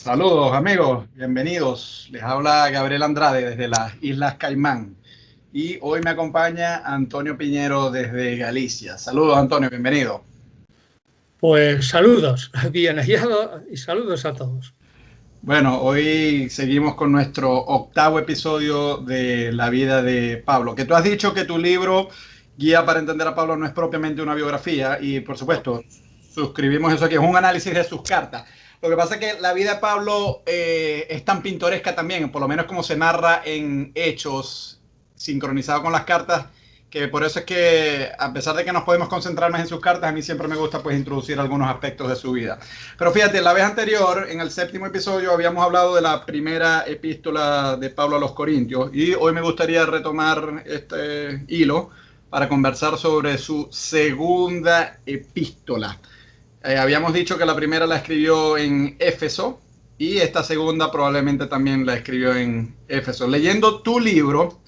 Saludos amigos, bienvenidos. Les habla Gabriel Andrade desde las Islas Caimán y hoy me acompaña Antonio Piñero desde Galicia. Saludos Antonio, bienvenido. Pues saludos, bien hallado y saludos a todos. Bueno, hoy seguimos con nuestro octavo episodio de la vida de Pablo, que tú has dicho que tu libro Guía para entender a Pablo no es propiamente una biografía y por supuesto suscribimos eso aquí, es un análisis de sus cartas. Lo que pasa es que la vida de Pablo es tan pintoresca también, por lo menos como se narra en Hechos, sincronizado con las cartas, que por eso es que a pesar de que nos podemos concentrar más en sus cartas, a mí siempre me gusta pues introducir algunos aspectos de su vida. Pero fíjate, la vez anterior, en el séptimo episodio, habíamos hablado de la primera epístola de Pablo a los Corintios y hoy me gustaría retomar este hilo para conversar sobre su segunda epístola. Habíamos dicho que la primera la escribió en Éfeso y esta segunda probablemente también la escribió en Éfeso. Leyendo tu libro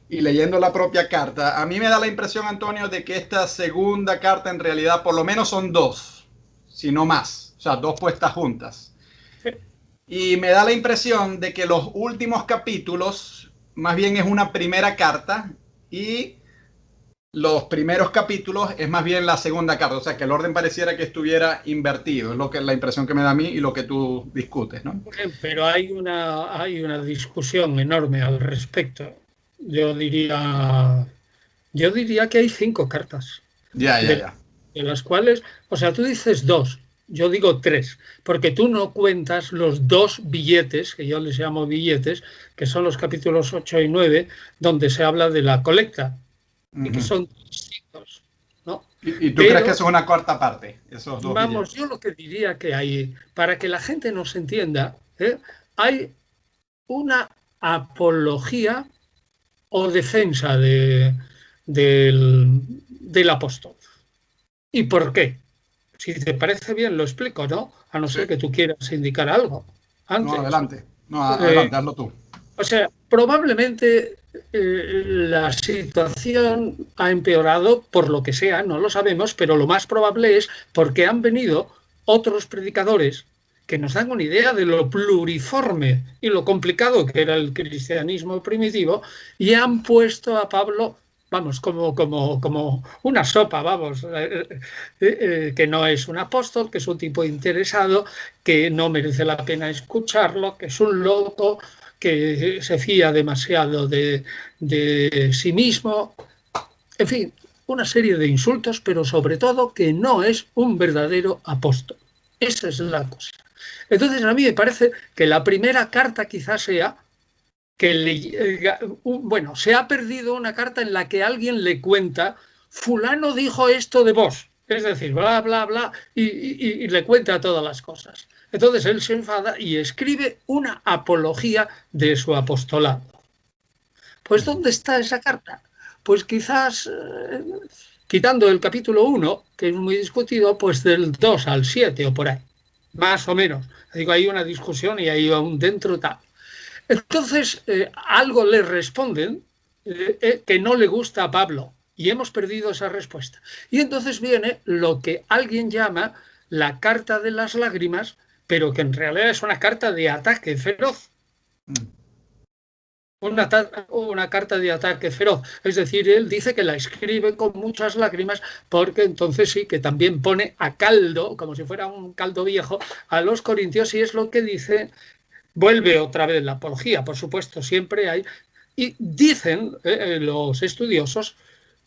y leyendo la propia carta, a mí me da la impresión, Antonio, de que esta segunda carta en realidad por lo menos son dos, si no más, o sea, dos puestas juntas. Y me da la impresión de que los últimos capítulos más bien es una primera carta y los primeros capítulos es más bien la segunda carta, o sea que el orden pareciera que estuviera invertido, es lo que la impresión que me da a mí y lo que tú discutes, ¿no? Pero hay una discusión enorme al respecto. Yo diría, yo diría que hay 5 cartas, Ya, ya, de, ya. de las cuales, o sea, tú dices dos, yo digo tres, porque tú no cuentas los dos billetes, que yo les llamo billetes, que son los capítulos 8 y 9, donde se habla de la colecta, Uh y que -huh. son distintos, ¿no? ¿Y tú crees que Pero eso es una cuarta parte, esos dos vamos, billetes? yo lo que diría que hay, para que la gente nos entienda, hay una apología o defensa del apóstol. ¿Y por qué? Si te parece bien, lo explico, ¿no? A no Sí. ser que tú quieras indicar algo No, antes. adelante. No, Eh, adelante, hazlo tú. o sea, probablemente la situación ha empeorado por lo que sea, no lo sabemos, pero lo más probable es porque han venido otros predicadores que nos dan una idea de lo pluriforme y lo complicado que era el cristianismo primitivo y han puesto a Pablo, vamos, como una sopa, vamos, que no es un apóstol, que es un tipo interesado, que no merece la pena escucharlo, que es un loco, que se fía demasiado de sí mismo, en fin, una serie de insultos, pero sobre todo que no es un verdadero apóstol. Esa es la cosa. Entonces a mí me parece que la primera carta quizás sea que bueno, se ha perdido una carta en la que alguien le cuenta, fulano dijo esto de vos, es decir, bla, bla, bla, y le cuenta todas las cosas. Entonces él se enfada y escribe una apología de su apostolado. Pues ¿dónde está esa carta? Pues quizás, quitando el capítulo 1, que es muy discutido, pues del 2 al 7 o por ahí, más o menos. Digo, hay una discusión y hay un dentro tal. Entonces, algo le responden que no le gusta a Pablo y hemos perdido esa respuesta. Y entonces viene lo que alguien llama la carta de las lágrimas, pero que en realidad es una carta de ataque feroz. Mm. Una carta de ataque feroz. Es decir, él dice que la escribe con muchas lágrimas porque entonces sí que también pone a caldo, como si fuera un caldo viejo, a los corintios y es lo que dice. Vuelve otra vez la apología, por supuesto, siempre hay. Y dicen los estudiosos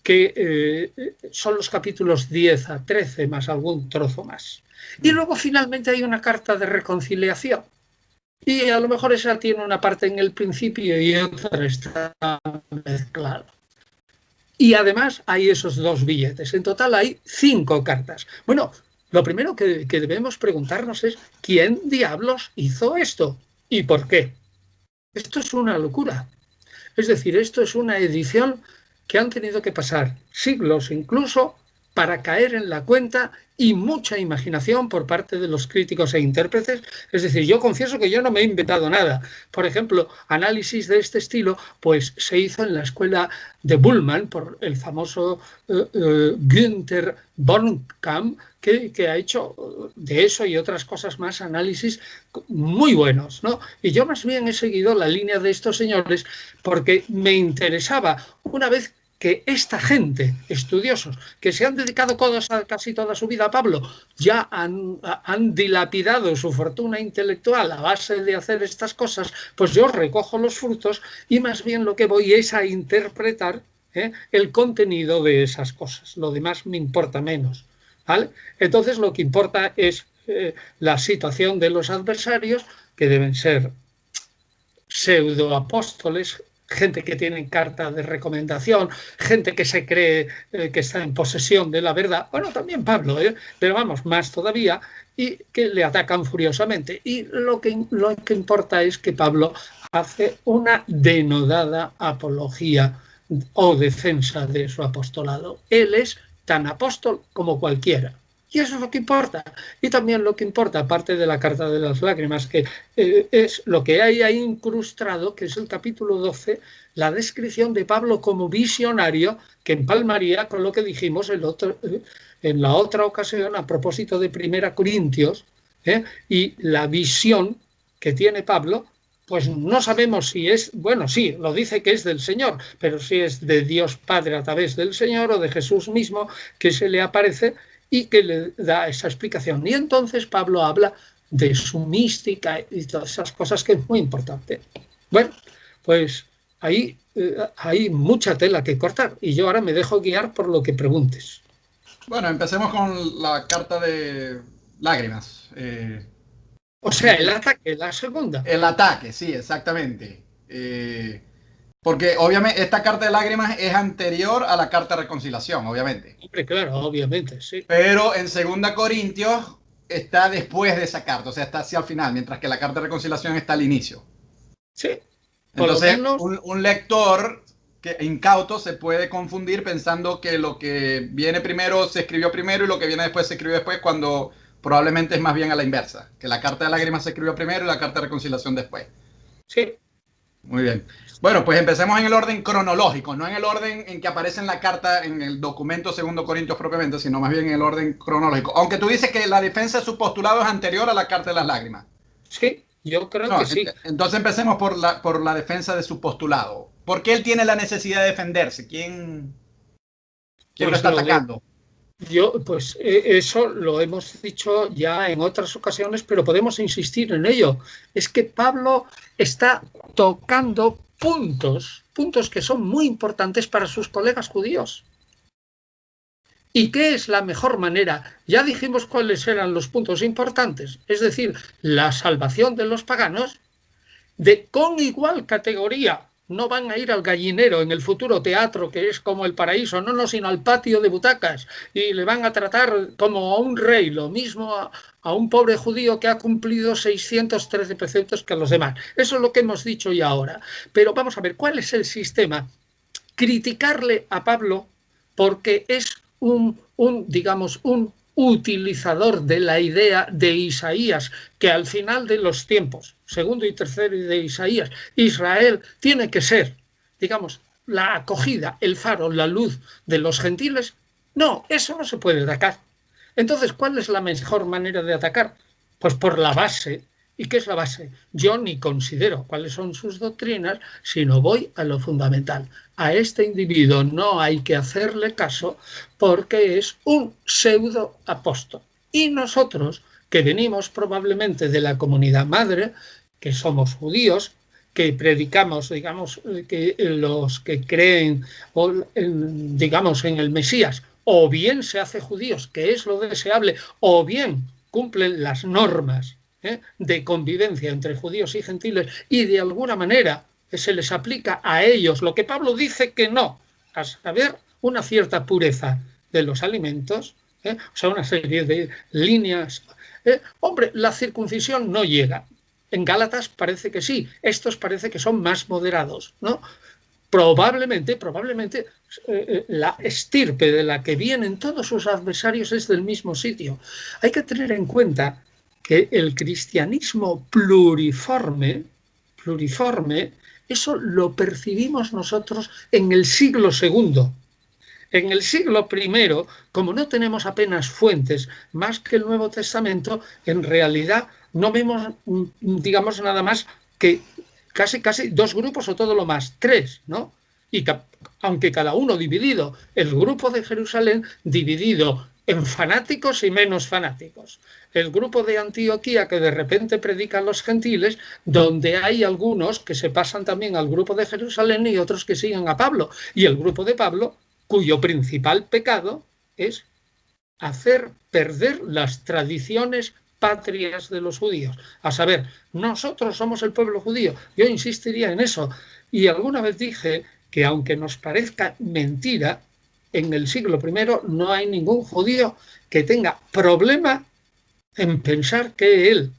que son los capítulos 10 a 13 más algún trozo más. Y Mm. luego finalmente hay una carta de reconciliación. Y a lo mejor esa tiene una parte en el principio y otra está mezclada. Y además hay esos dos billetes. En total hay 5 cartas. Bueno, lo primero que debemos preguntarnos es ¿quién diablos hizo esto? ¿Y por qué? Esto es una locura. Es decir, esto es una edición que han tenido que pasar siglos incluso para caer en la cuenta y mucha imaginación por parte de los críticos e intérpretes. Es decir, yo confieso que yo no me he inventado nada. Por ejemplo, análisis de este estilo pues se hizo en la escuela de Bullmann por el famoso Günther Bornkamm, que ha hecho de eso y otras cosas más análisis muy buenos, ¿no? Y yo más bien he seguido la línea de estos señores porque me interesaba, una vez que esta gente, estudiosos, que se han dedicado casi toda su vida a Pablo, ya han dilapidado su fortuna intelectual a base de hacer estas cosas, pues yo recojo los frutos y más bien lo que voy es a interpretar el contenido de esas cosas. Lo demás me importa menos, ¿vale? Entonces lo que importa es la situación de los adversarios, que deben ser pseudoapóstoles, gente que tiene carta de recomendación, gente que se cree que está en posesión de la verdad, bueno, también Pablo, pero vamos, más todavía, y que le atacan furiosamente. Y lo que importa es que Pablo hace una denodada apología o defensa de su apostolado. Él es tan apóstol como cualquiera. Y eso es lo que importa. Y también lo que importa, aparte de la carta de las lágrimas, que es lo que hay ahí incrustado, que es el capítulo 12, la descripción de Pablo como visionario, que empalmaría con lo que dijimos en la otra ocasión a propósito de 1 Corintios, y la visión que tiene Pablo, pues no sabemos si es, bueno, sí, lo dice que es del Señor, pero si es de Dios Padre a través del Señor o de Jesús mismo que se le aparece y que le da esa explicación. Y entonces Pablo habla de su mística y todas esas cosas, que es muy importante. Bueno, pues ahí hay mucha tela que cortar y yo ahora me dejo guiar por lo que preguntes. Bueno, empecemos con la carta de lágrimas. O sea, el ataque, la segunda. El ataque, sí, exactamente. Porque obviamente esta carta de lágrimas es anterior a la carta de reconciliación, obviamente. Hombre, claro, obviamente, sí. Pero en 2 Corintios está después de esa carta, o sea, está hacia el final, mientras que la carta de reconciliación está al inicio. Sí. Entonces, un lector incauto se puede confundir pensando que lo que viene primero se escribió primero y lo que viene después se escribió después, cuando probablemente es más bien a la inversa, que la carta de lágrimas se escribió primero y la carta de reconciliación después. Sí. Muy bien. Bueno, pues empecemos en el orden cronológico, no en el orden en que aparece en la carta, en el documento 2 Corintios propiamente, sino más bien en el orden cronológico. Aunque tú dices que la defensa de su postulado es anterior a la carta de las lágrimas. Sí, yo creo que sí. Entonces empecemos por la defensa de su postulado. ¿Por qué él tiene la necesidad de defenderse? ¿Quién lo está atacando? Pues eso lo hemos dicho ya en otras ocasiones, pero podemos insistir en ello. Es que Pablo está tocando puntos que son muy importantes para sus colegas judíos. ¿Y qué es la mejor manera? Ya dijimos cuáles eran los puntos importantes, es decir, la salvación de los paganos, con igual categoría. No van a ir al gallinero en el futuro teatro, que es como el paraíso, no, sino al patio de butacas, y le van a tratar como a un rey, lo mismo a un pobre judío que ha cumplido 613 preceptos que a los demás. Eso es lo que hemos dicho ya ahora. Pero vamos a ver, ¿cuál es el sistema? Criticarle a Pablo porque es un utilizador de la idea de Isaías, que al final de los tiempos, 2 y 3 de Isaías, Israel tiene que ser, digamos, la acogida, el faro, la luz de los gentiles. No, eso no se puede atacar. Entonces, ¿cuál es la mejor manera de atacar? Pues por la base. ¿Y qué es la base? Yo ni considero cuáles son sus doctrinas, sino voy a lo fundamental. A este individuo no hay que hacerle caso porque es un pseudo apóstol. Y nosotros, que venimos probablemente de la comunidad madre, que somos judíos, que predicamos, digamos, que los que creen, digamos, en el Mesías, o bien se hace judíos, que es lo deseable, o bien cumplen las normas de convivencia entre judíos y gentiles, y de alguna manera se les aplica a ellos lo que Pablo dice que no, a saber, una cierta pureza de los alimentos, o sea, una serie de líneas. Hombre, la circuncisión no llega. En Gálatas parece que sí, estos parece que son más moderados, ¿no? probablemente, la estirpe de la que vienen todos sus adversarios es del mismo sitio. Hay que tener en cuenta que el cristianismo pluriforme, eso lo percibimos nosotros en el siglo II. En el siglo I, como no tenemos apenas fuentes más que el Nuevo Testamento, en realidad no vemos, digamos, nada más que casi dos grupos o todo lo más, tres, ¿no? Y aunque cada uno dividido, el grupo de Jerusalén dividido en fanáticos y menos fanáticos. El grupo de Antioquía que de repente predica a los gentiles, donde hay algunos que se pasan también al grupo de Jerusalén y otros que siguen a Pablo. Y el grupo de Pablo, cuyo principal pecado es hacer perder las tradiciones patrias de los judíos. A saber, nosotros somos el pueblo judío. Yo insistiría en eso. Y alguna vez dije que aunque nos parezca mentira, en el siglo I no hay ningún judío que tenga problema en pensar que él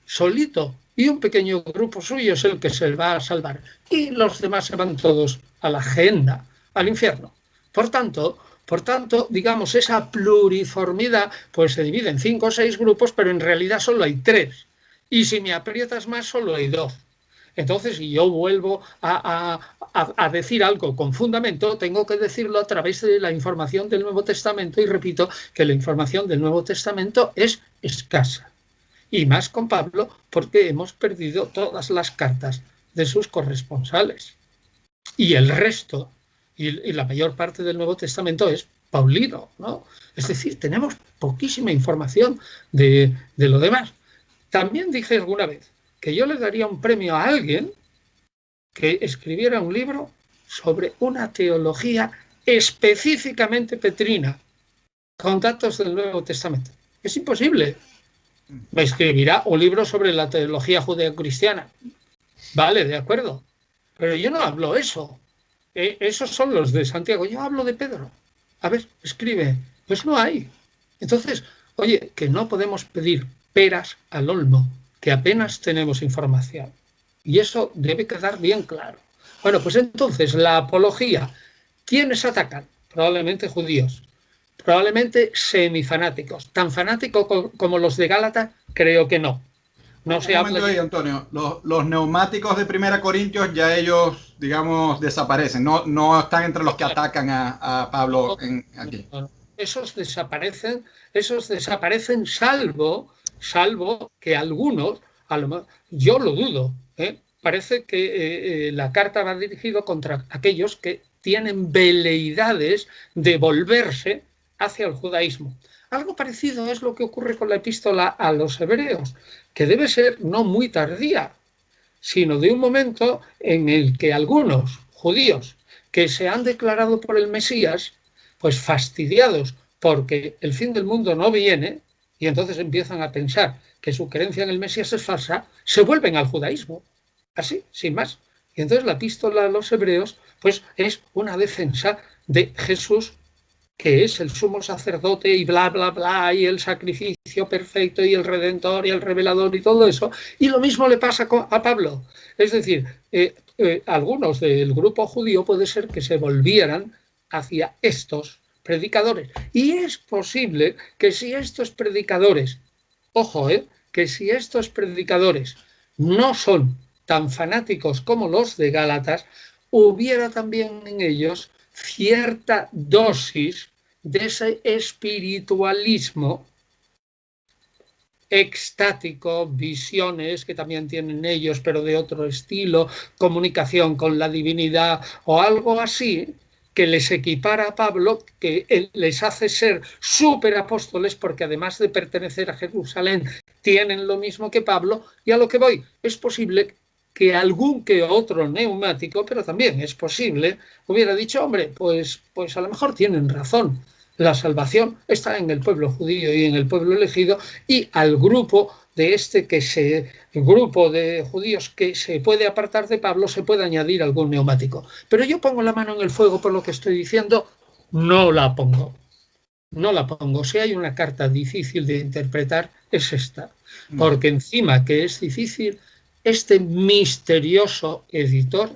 solito y un pequeño grupo suyo es el que se va a salvar. Y los demás se van todos a la agenda, al infierno. Por tanto, digamos, esa pluriformidad pues se divide en 5 o 6 grupos, pero en realidad solo hay 3. Y si me aprietas más, solo hay 2. Entonces, si yo vuelvo a decir algo con fundamento, tengo que decirlo a través de la información del Nuevo Testamento, y repito que la información del Nuevo Testamento es escasa. Y más con Pablo, porque hemos perdido todas las cartas de sus corresponsales. Y el resto, y la mayor parte del Nuevo Testamento es paulino, ¿no? Es decir, tenemos poquísima información de lo demás. También dije alguna vez que yo le daría un premio a alguien que escribiera un libro sobre una teología específicamente petrina, con datos del Nuevo Testamento. Es imposible. Me escribirá un libro sobre la teología judeocristiana. Vale, de acuerdo. Pero yo no hablo eso. Esos son los de Santiago. Yo hablo de Pedro. A ver, escribe. Pues no hay. Entonces, oye, que no podemos pedir peras al olmo, que apenas tenemos información. Y eso debe quedar bien claro. Bueno, pues entonces, la apología. ¿Quiénes atacan? Probablemente judíos. Probablemente semifanáticos. ¿Tan fanáticos como los de Gálatas? Creo que no. No se habla ahí, Antonio. Los neumáticos de 1 Corintios ya ellos, digamos, desaparecen. No están entre los que atacan a Pablo aquí. Esos desaparecen salvo que algunos, yo lo dudo, parece que la carta va dirigida contra aquellos que tienen veleidades de volverse hacia el judaísmo. Algo parecido es lo que ocurre con la epístola a los hebreos, que debe ser no muy tardía, sino de un momento en el que algunos judíos que se han declarado por el Mesías, pues fastidiados porque el fin del mundo no viene, y entonces empiezan a pensar que su creencia en el Mesías es falsa, se vuelven al judaísmo, así, sin más. Y entonces la epístola a los hebreos pues es una defensa de Jesús, que es el sumo sacerdote y bla, bla, bla, y el sacrificio perfecto y el redentor y el revelador y todo eso. Y lo mismo le pasa a Pablo. Es decir, algunos del grupo judío puede ser que se volvieran hacia estos predicadores. Y es posible que si estos predicadores, ojo, que si estos predicadores no son tan fanáticos como los de Gálatas, hubiera también en ellos cierta dosis de ese espiritualismo extático, visiones que también tienen ellos, pero de otro estilo, comunicación con la divinidad o algo así, que les equipara a Pablo, que les hace ser superapóstoles, porque además de pertenecer a Jerusalén, tienen lo mismo que Pablo. Y a lo que voy, es posible que algún que otro neumático, pero también es posible, hubiera dicho, hombre, pues a lo mejor tienen razón. La salvación está en el pueblo judío y en el pueblo elegido, y al grupo grupo de judíos que se puede apartar de Pablo se puede añadir algún neumático. Pero yo pongo la mano en el fuego por lo que estoy diciendo, no la pongo. No la pongo. Si hay una carta difícil de interpretar, es esta. Porque encima que es difícil, este misterioso editor,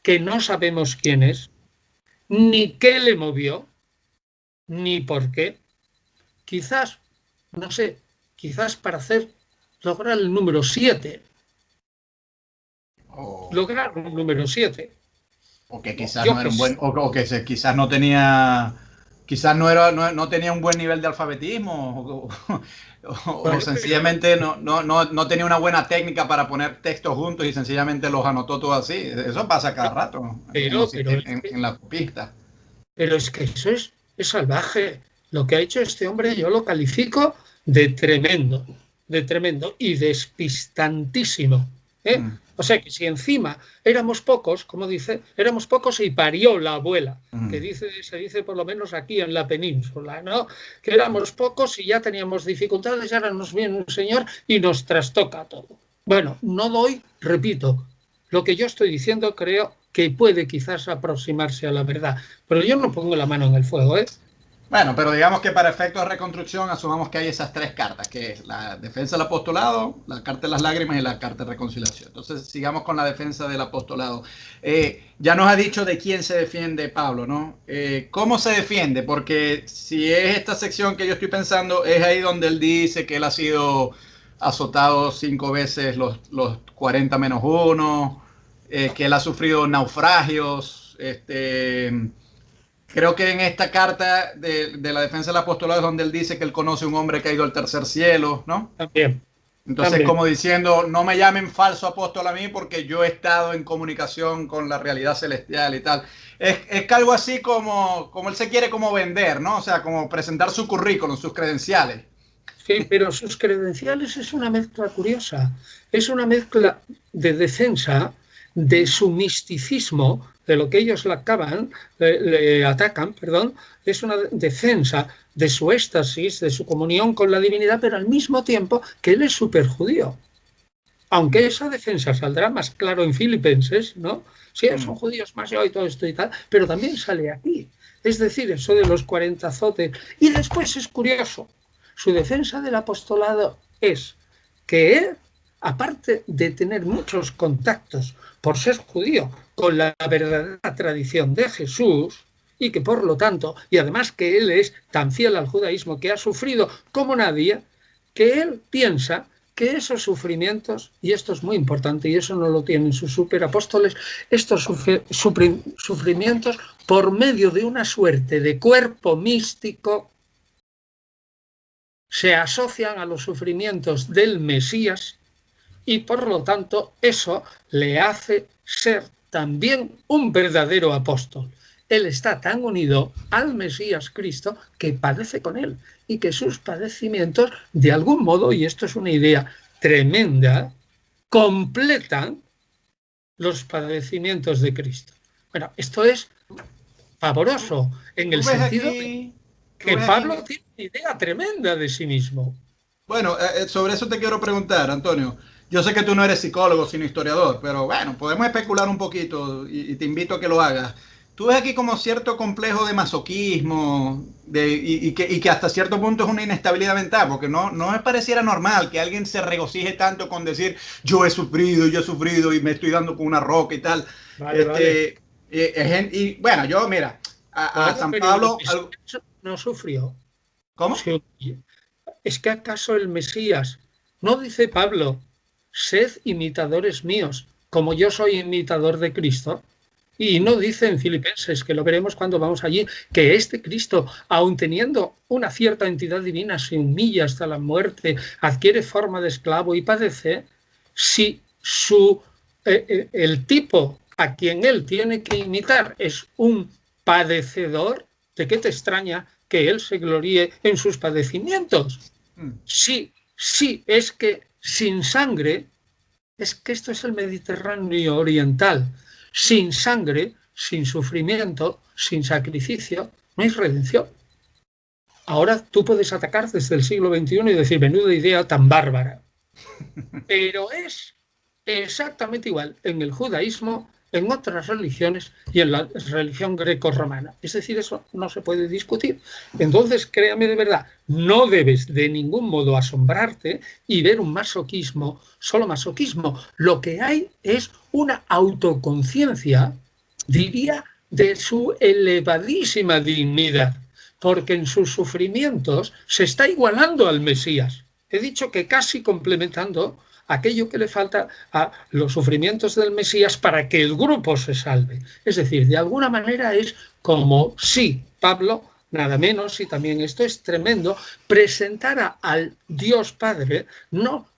que no sabemos quién es, ni qué le movió, ni por qué. Quizás, no sé, quizás para lograr el número 7. Lograr un número 7. O que quizás no era un buen, o que quizás no tenía, quizás no tenía un buen nivel de alfabetismo, o sencillamente no tenía una buena técnica para poner textos juntos y sencillamente los anotó todo así. Eso pasa cada rato en las pistas. Pero es que eso es salvaje. Lo que ha hecho este hombre yo lo califico de tremendo y despistantísimo. O sea que si encima éramos pocos, como dice, éramos pocos y parió la abuela, que se dice por lo menos aquí en la península, ¿no? Que éramos pocos y ya teníamos dificultades, ahora nos viene un señor y nos trastoca todo. Bueno, no doy, repito, lo que yo estoy diciendo creo que puede quizás aproximarse a la verdad, pero yo no pongo la mano en el fuego, ¿eh? Bueno, pero digamos que para efectos de reconstrucción asumamos que hay esas tres cartas, que es la defensa del apostolado, la carta de las lágrimas y la carta de reconciliación. Entonces, sigamos con la defensa del apostolado. Ya nos ha dicho de quién se defiende Pablo, ¿no? ¿Cómo se defiende? Porque si es esta sección que yo estoy pensando, es ahí donde él dice que él ha sido azotado 5 veces los 40 menos 1, que él ha sufrido naufragios, creo que en esta carta de la defensa del apostolado es donde él dice que él conoce un hombre que ha ido al tercer cielo, ¿no? También. Entonces, también, como diciendo, no me llamen falso apóstol a mí porque yo he estado en comunicación con la realidad celestial y tal. Es que algo así como él se quiere como vender, ¿no? O sea, como presentar su currículum, sus credenciales. Sí, pero sus credenciales es una mezcla curiosa. Es una mezcla de defensa de su misticismo, de lo que ellos le atacan, es una defensa de su éxtasis, de su comunión con la divinidad, pero al mismo tiempo que él es súper judío. Aunque esa defensa saldrá más claro en Filipenses, ¿no? Sí, son judíos más yo y todo esto y tal, pero también sale aquí. Es decir, eso de los 40 azotes. Y después es curioso, su defensa del apostolado es que él, aparte de tener muchos contactos por ser judío con la verdadera tradición de Jesús, y que por lo tanto, y además que él es tan fiel al judaísmo que ha sufrido como nadie, que él piensa que esos sufrimientos, y esto es muy importante, y eso no lo tienen sus superapóstoles, estos sufrimientos por medio de una suerte de cuerpo místico se asocian a los sufrimientos del Mesías y por lo tanto eso le hace ser también un verdadero apóstol. Él está tan unido al Mesías Cristo que padece con él y que sus padecimientos de algún modo, y esto es una idea tremenda, completan los padecimientos de Cristo. Bueno, esto es pavoroso en el sentido de que Pablo tiene una idea tremenda de sí mismo. Bueno, sobre eso te quiero preguntar, Antonio. Yo sé que tú no eres psicólogo, sino historiador, pero bueno, podemos especular un poquito y te invito a que lo hagas. Tú ves aquí como cierto complejo de masoquismo y que hasta cierto punto es una inestabilidad mental, porque no me pareciera normal que alguien se regocije tanto con decir yo he sufrido y me estoy dando con una roca y tal. Vale. Y bueno, yo mira, a San Pablo... No sufrió. ¿Cómo? ¿Es que acaso el Mesías no dice Pablo, sed imitadores míos, como yo soy imitador de Cristo? Y no dice en Filipenses, que lo veremos cuando vamos allí, que este Cristo, aun teniendo una cierta entidad divina, se humilla hasta la muerte, adquiere forma de esclavo y padece. Si el tipo a quien él tiene que imitar es un padecedor, ¿de qué te extraña que él se gloríe en sus padecimientos? Sí, es que sin sangre, es que esto es el Mediterráneo oriental, sin sangre, sin sufrimiento, sin sacrificio, no hay redención. Ahora tú puedes atacar desde el siglo XXI y decir, menuda idea tan bárbara. Pero es exactamente igual en el judaísmo, en otras religiones y en la religión greco-romana. Es decir, eso no se puede discutir. Entonces, créame de verdad, no debes de ningún modo asombrarte y ver un masoquismo, solo masoquismo. Lo que hay es una autoconciencia diría de su elevadísima dignidad, porque en sus sufrimientos se está igualando al Mesías. He dicho que casi complementando aquello que le falta a los sufrimientos del Mesías para que el grupo se salve. Es decir, de alguna manera es como si Pablo, nada menos, y también esto es tremendo, presentara al Dios Padre no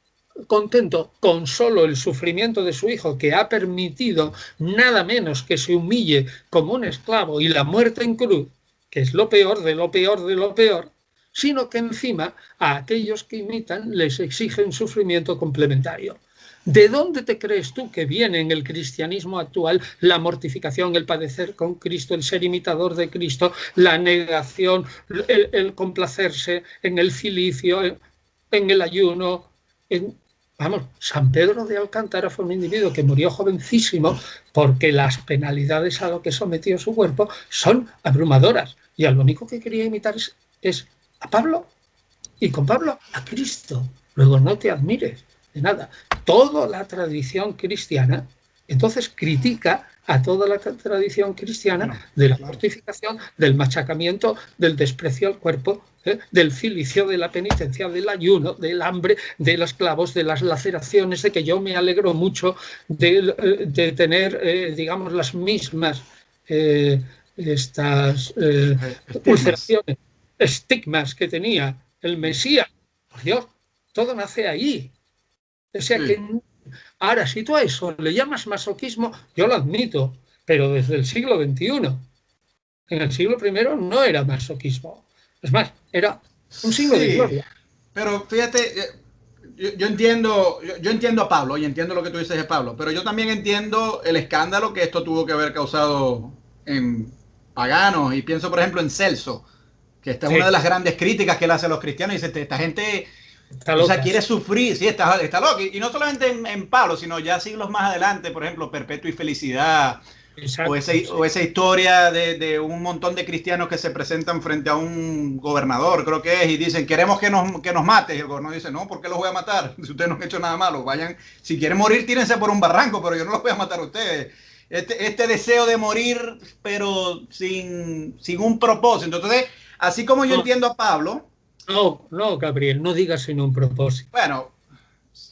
contento con solo el sufrimiento de su hijo, que ha permitido nada menos que se humille como un esclavo y la muerte en cruz, que es lo peor de lo peor de lo peor, sino que encima a aquellos que imitan les exige un sufrimiento complementario. ¿De dónde te crees tú que viene en el cristianismo actual la mortificación, el padecer con Cristo, el ser imitador de Cristo, la negación, el complacerse en el cilicio, en el ayuno? Vamos, San Pedro de Alcántara fue un individuo que murió jovencísimo porque las penalidades a lo que sometió su cuerpo son abrumadoras. Y al único que quería imitar es a Pablo, y con Pablo a Cristo. Luego no te admires de nada. Toda la tradición cristiana entonces critica a toda la tradición cristiana de la mortificación, del machacamiento, del desprecio al cuerpo, del cilicio, de la penitencia, del ayuno, del hambre, de los clavos, de las laceraciones, de que yo me alegro mucho de tener, digamos, las mismas ulceraciones, estigmas que tenía el Mesías. Por Dios, todo nace ahí. O sea que ahora, si tú a eso le llamas masoquismo, yo lo admito, pero desde el siglo XXI. En el siglo I no era masoquismo. Es más, era un signo de gloria. Pero fíjate, yo entiendo a Pablo y entiendo lo que tú dices de Pablo, pero yo también entiendo el escándalo que esto tuvo que haber causado en paganos, y pienso por ejemplo en Celso, que esta es una de las grandes críticas que él hace a los cristianos, y dice, esta gente o sea, quiere sufrir, sí, está loco, y no solamente en Pablo, sino ya siglos más adelante, por ejemplo, Perpetua y Felicidad. Exacto, o esa historia de un montón de cristianos que se presentan frente a un gobernador, creo que es, y dicen, queremos que nos mate. Y el gobernador dice, no, ¿por qué los voy a matar? Si ustedes no han hecho nada malo, vayan, si quieren morir, tírense por un barranco, pero yo no los voy a matar a ustedes. Este deseo de morir, pero sin un propósito. Entonces, así como yo entiendo a Pablo. No, Gabriel, no digas sin un propósito. Bueno.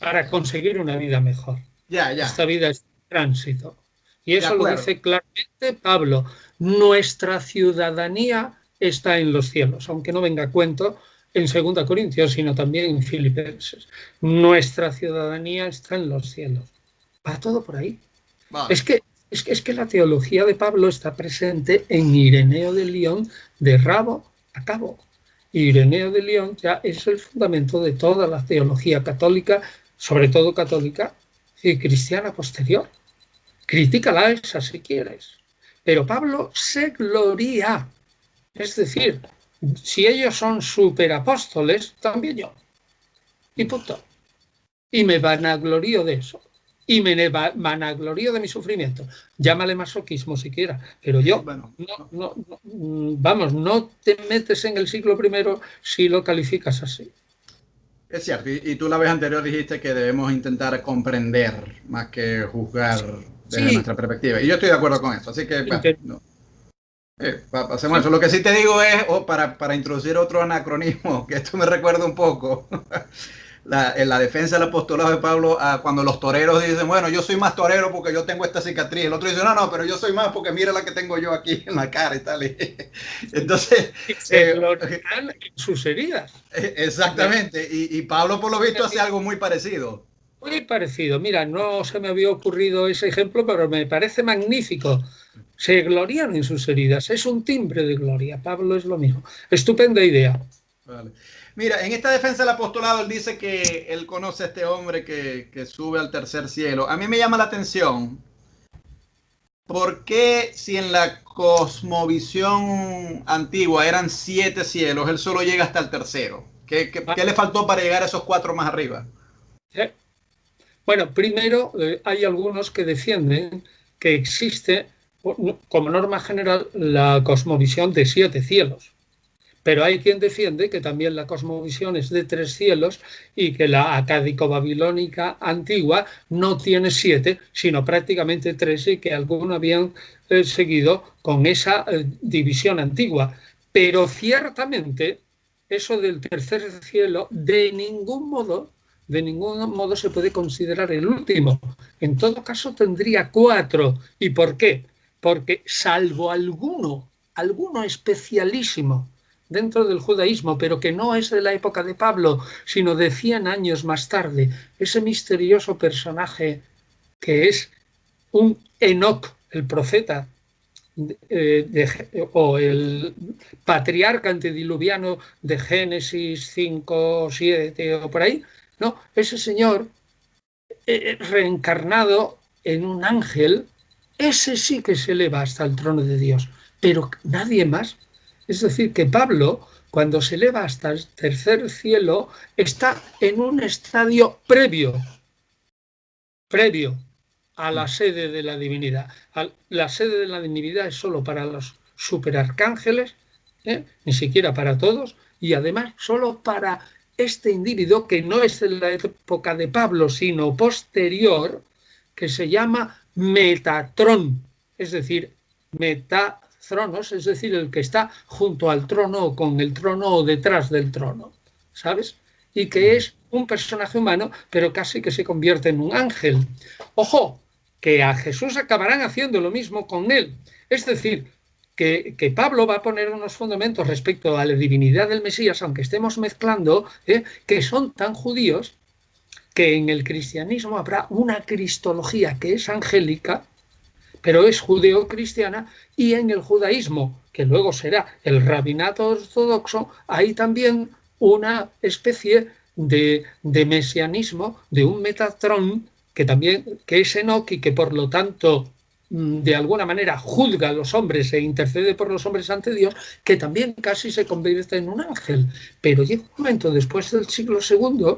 Para conseguir una vida mejor. Esta vida es tránsito. Y eso lo dice claramente Pablo. Nuestra ciudadanía está en los cielos, aunque no venga a cuento en 2 Corintios, sino también en Filipenses. Nuestra ciudadanía está en los cielos. Va todo por ahí. Vale. Es que la teología de Pablo está presente en Ireneo de Lyon de rabo a cabo. Ireneo de Lyon ya es el fundamento de toda la teología católica, sobre todo católica y cristiana posterior. Critícala esa si quieres. Pero Pablo se gloria. Es decir, si ellos son superapóstoles, también yo. Y punto. Y me vanaglorio de eso. Y me vanaglorio de mi sufrimiento. Llámale masoquismo si quieras. Pero yo, no te metes en el siglo I si lo calificas así. Es cierto. Y tú la vez anterior dijiste que debemos intentar comprender más que juzgar desde nuestra perspectiva. Y yo estoy de acudo con eso. Así que, hacemos eso. Lo que sí te digo es, para introducir otro anacronismo, que esto me recuerda un poco, en la defensa del apostolado de Pablo, cuando los toreros dicen, bueno, yo soy más torero porque yo tengo esta cicatriz. El otro dice, no, pero yo soy más porque mira la que tengo yo aquí en la cara y tal. Entonces, en sus heridas. Exactamente. Y Pablo, por lo visto, hace algo muy parecido. Muy parecido. Mira, no se me había ocurrido ese ejemplo, pero me parece magnífico. Se glorian en sus heridas. Es un timbre de gloria. Pablo es lo mismo. Estupenda idea. Vale. Mira, en esta defensa del apostolado, él dice que él conoce a este hombre que sube al tercer cielo. A mí me llama la atención, ¿por qué si en la cosmovisión antigua eran 7 cielos, él solo llega hasta el tercero? ¿Qué le faltó para llegar a esos 4 más arriba? Bueno, primero hay algunos que defienden que existe, como norma general, la cosmovisión de 7 cielos. Pero hay quien defiende que también la cosmovisión es de 3 cielos y que la acádico-babilónica antigua no tiene 7, sino prácticamente 3, y que algunos habían seguido con esa división antigua. Pero ciertamente eso del tercer cielo de ningún modo se puede considerar el último. En todo caso tendría 4. ¿Y por qué? Porque salvo alguno especialísimo dentro del judaísmo, pero que no es de la época de Pablo, sino de 100 años más tarde, ese misterioso personaje que es un Enoc, el profeta, o el patriarca antediluviano de Génesis 5, 7 o por ahí, no, ese señor reencarnado en un ángel, ese sí que se eleva hasta el trono de Dios, pero nadie más. Es decir, que Pablo, cuando se eleva hasta el tercer cielo, está en un estadio previo a la sede de la divinidad. La sede de la divinidad es solo para los superarcángeles, ni siquiera para todos, y además solo para este individuo que no es de la época de Pablo, sino posterior, que se llama Metatrón, es decir, Metatronos, es decir, el que está junto al trono o con el trono o detrás del trono, ¿sabes? Y que es un personaje humano, pero casi que se convierte en un ángel. Ojo, que a Jesús acabarán haciendo lo mismo con él. Es decir, que Pablo va a poner unos fundamentos respecto a la divinidad del Mesías, aunque estemos mezclando, que son tan judíos, que en el cristianismo habrá una cristología que es angélica, pero es judeo-cristiana, y en el judaísmo, que luego será el rabinato ortodoxo, hay también una especie de mesianismo, de un Metatrón, que es Enoc y que por lo tanto de alguna manera juzga a los hombres e intercede por los hombres ante Dios, que también casi se convierte en un ángel. Pero llega un momento después del siglo II,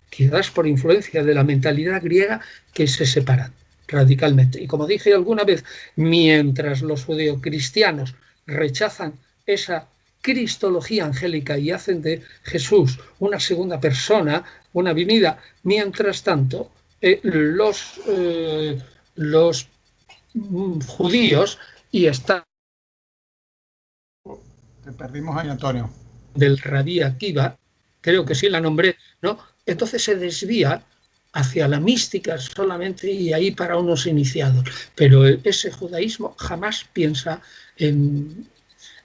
quizás por influencia de la mentalidad griega, que se separan radicalmente. Y como dije alguna vez, mientras los judeocristianos rechazan esa cristología angélica y hacen de Jesús una segunda persona, una divinidad, mientras tanto los judíos, y está Te perdimos ahí, Antonio. del Rabí Akiva, creo que sí la nombré, ¿no? Entonces se desvía hacia la mística solamente, y ahí para unos iniciados. Pero ese judaísmo jamás piensa en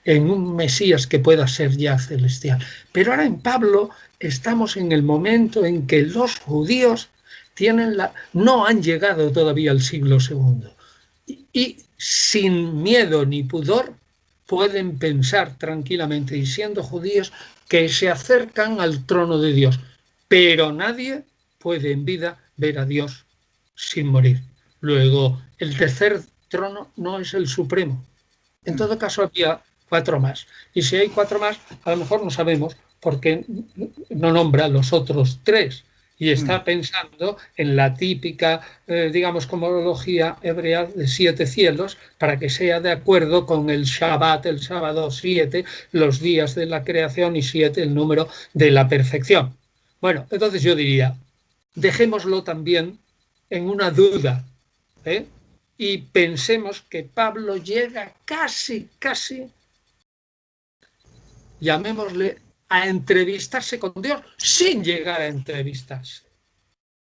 un Mesías que pueda ser ya celestial. Pero ahora en Pablo estamos en el momento en que los judíos no han llegado todavía al siglo II. Y sin miedo ni pudor pueden pensar tranquilamente, y siendo judíos, que se acercan al trono de Dios. Pero nadie puede en vida ver a Dios sin morir. Luego, el tercer trono no es el supremo. En todo caso, había 4 más. Y si hay 4 más, a lo mejor no sabemos por qué no nombra los otros 3. Y está pensando en la típica, digamos, cosmología hebrea de 7 cielos, para que sea de acuerdo con el Shabbat, el sábado 7, los días de la creación, y 7 el número de la perfección. Bueno, entonces yo diría, dejémoslo también en una duda, y pensemos que Pablo llega casi, llamémosle, a entrevistarse con Dios sin llegar a entrevistarse.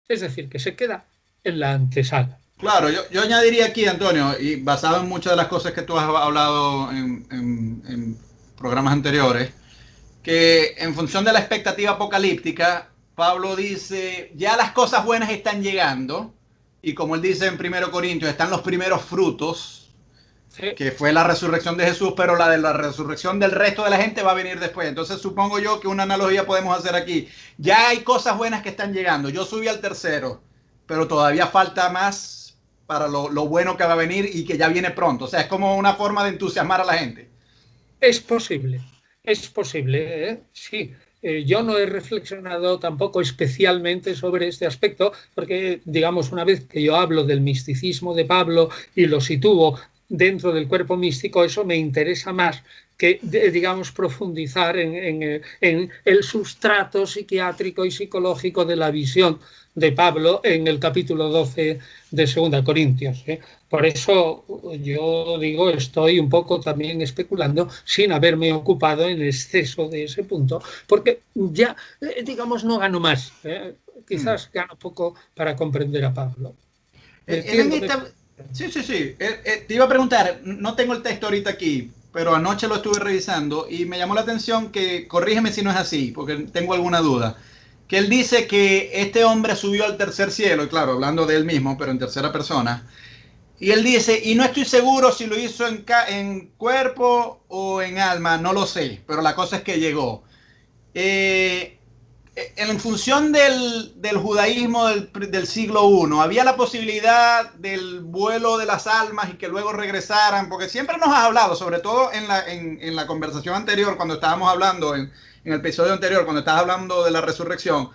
Es decir, que se queda en la antesala. Claro, yo añadiría aquí, Antonio, y basado en muchas de las cosas que tú has hablado en programas anteriores, que en función de la expectativa apocalíptica, Pablo dice, ya las cosas buenas están llegando, y como él dice en 1 Corintios, están los primeros frutos, sí, que fue la resurrección de Jesús, pero la de la resurrección del resto de la gente va a venir después. Entonces supongo yo que una analogía podemos hacer aquí. Ya hay cosas buenas que están llegando. Yo subí al tercero, pero todavía falta más para lo bueno que va a venir y que ya viene pronto. O sea, es como una forma de entusiasmar a la gente. Es posible, sí. Yo no he reflexionado tampoco especialmente sobre este aspecto, porque, digamos, una vez que yo hablo del misticismo de Pablo y lo sitúo dentro del cuerpo místico, eso me interesa más que digamos, profundizar en el sustrato psiquiátrico y psicológico de la visión de Pablo en el capítulo 12 de 2 Corintios. Por eso yo digo, estoy un poco también especulando sin haberme ocupado en exceso de ese punto, porque ya, digamos, no gano más. Quizás gano poco para comprender a Pablo. Sí, sí, sí. Te iba a preguntar, no tengo el texto ahorita aquí, pero anoche lo estuve revisando y me llamó la atención que, corrígeme si no es así, porque tengo alguna duda, que él dice que este hombre subió al tercer cielo, y claro, hablando de él mismo, pero en tercera persona, y él dice, y no estoy seguro si lo hizo en cuerpo o en alma, no lo sé, pero la cosa es que llegó. Eh, en función del judaísmo del siglo I, ¿había la posibilidad del vuelo de las almas y que luego regresaran? Porque siempre nos has hablado, sobre todo en la conversación anterior, cuando estábamos hablando, en el episodio anterior, cuando estabas hablando de la resurrección,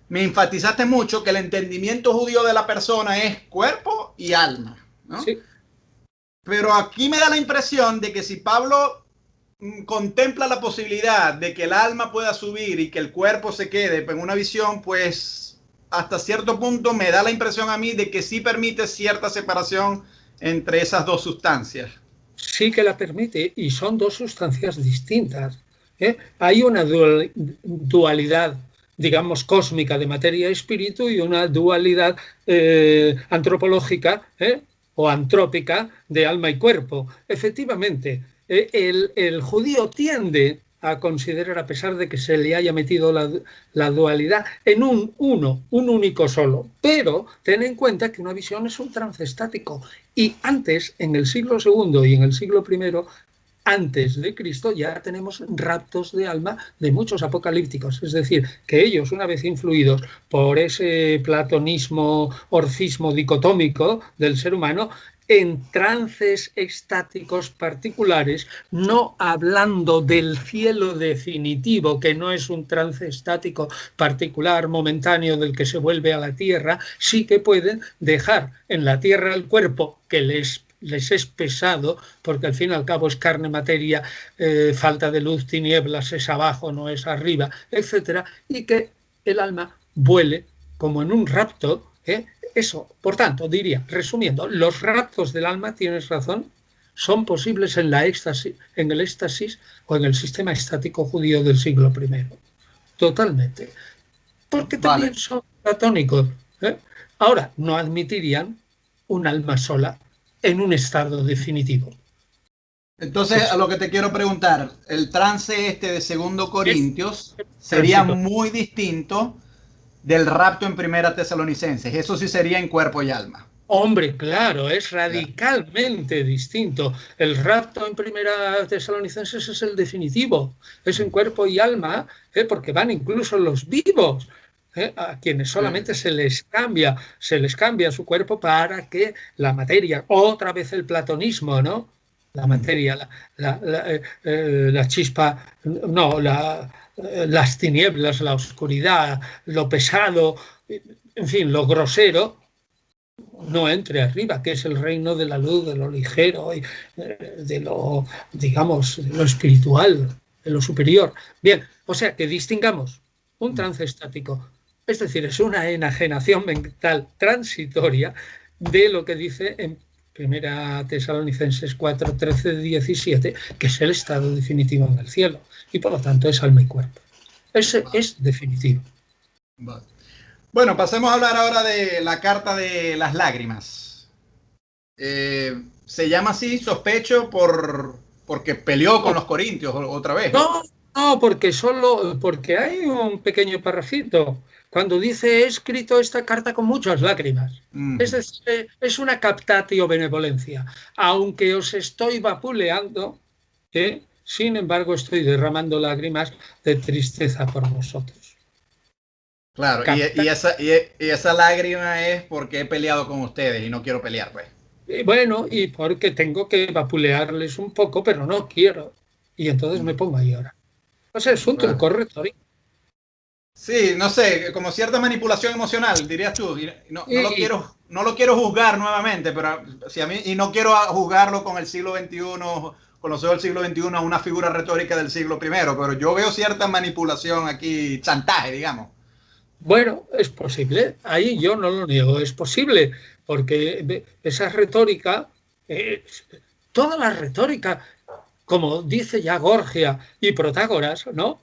me enfatizaste mucho que el entendimiento judío de la persona es cuerpo y alma, ¿no? Sí. Pero aquí me da la impresión de que si Pablo contempla la posibilidad de que el alma pueda subir y que el cuerpo se quede en una visión, pues hasta cierto punto me da la impresión a mí de que sí permite cierta separación entre esas dos sustancias. Sí que la permite, y son dos sustancias distintas. Hay una dualidad, digamos, cósmica de materia y espíritu, y una dualidad antropológica o antrópica de alma y cuerpo. Efectivamente, el judío tiende a considerar, a pesar de que se le haya metido la dualidad, en un único solo. Pero ten en cuenta que una visión es un trance estático. Y antes, en el siglo II y en el siglo I, antes de Cristo, ya tenemos raptos de alma de muchos apocalípticos. Es decir, que ellos, una vez influidos por ese platonismo, orcismo dicotómico del ser humano, en trances estáticos particulares, no hablando del cielo definitivo, que no es un trance estático particular, momentáneo, del que se vuelve a la tierra, sí que pueden dejar en la tierra el cuerpo que les es pesado, porque al fin y al cabo es carne, materia, falta de luz, tinieblas, es abajo, no es arriba, etcétera, y que el alma vuele como en un rapto. Eso, por tanto, diría, resumiendo, los raptos del alma, tienes razón, son posibles en el éxtasis o en el sistema estático judío del siglo I. Totalmente. Porque también son platónicos. Ahora, no admitirían un alma sola en un estado definitivo. Entonces, a lo que te quiero preguntar, el trance este de 2 Corintios sería muy distinto del rapto en Primera Tesalonicenses. Eso sí sería en cuerpo y alma. Hombre, claro, es radicalmente distinto. El rapto en Primera Tesalonicenses es el definitivo, es en cuerpo y alma, porque van incluso los vivos, a quienes solamente se les cambia su cuerpo para que la materia, otra vez el platonismo, ¿no? La materia, la chispa, no, las tinieblas, la oscuridad, lo pesado, en fin, lo grosero, no entre arriba, que es el reino de la luz, de lo ligero, y de lo, digamos, de lo espiritual, de lo superior. Bien, o sea, que distingamos un trance estático, es decir, es una enajenación mental transitoria de lo que dice en Primera Tesalonicenses 4, 13, 17, que es el estado definitivo en el cielo, y por lo tanto es alma y cuerpo. Ese es definitivo. Vale. Bueno, pasemos a hablar ahora de la carta de las lágrimas. Se llama así, sospecho, porque peleó con los corintios otra vez. No, porque hay un pequeño parrafito. Cuando dice, he escrito esta carta con muchas lágrimas. Es decir, es una captatio benevolencia. Aunque os estoy vapuleando, sin embargo estoy derramando lágrimas de tristeza por vosotros. Claro, y esa lágrima es porque he peleado con ustedes y no quiero pelear, pues. Bueno, y porque tengo que vapulearles un poco, pero no quiero. Y entonces me pongo a llorar. O sea, es un truco retórico. Sí, no sé, como cierta manipulación emocional, dirías tú. No lo quiero juzgar nuevamente, pero si a mí, y no quiero juzgarlo con el siglo XXI con los ojos del siglo XXI a una figura retórica del siglo I, pero yo veo cierta manipulación aquí, chantaje, digamos. Bueno, es posible, ahí yo no lo niego, es posible, porque esa retórica, eh, toda la retórica, como dice ya Gorgia y Protágoras, ¿no?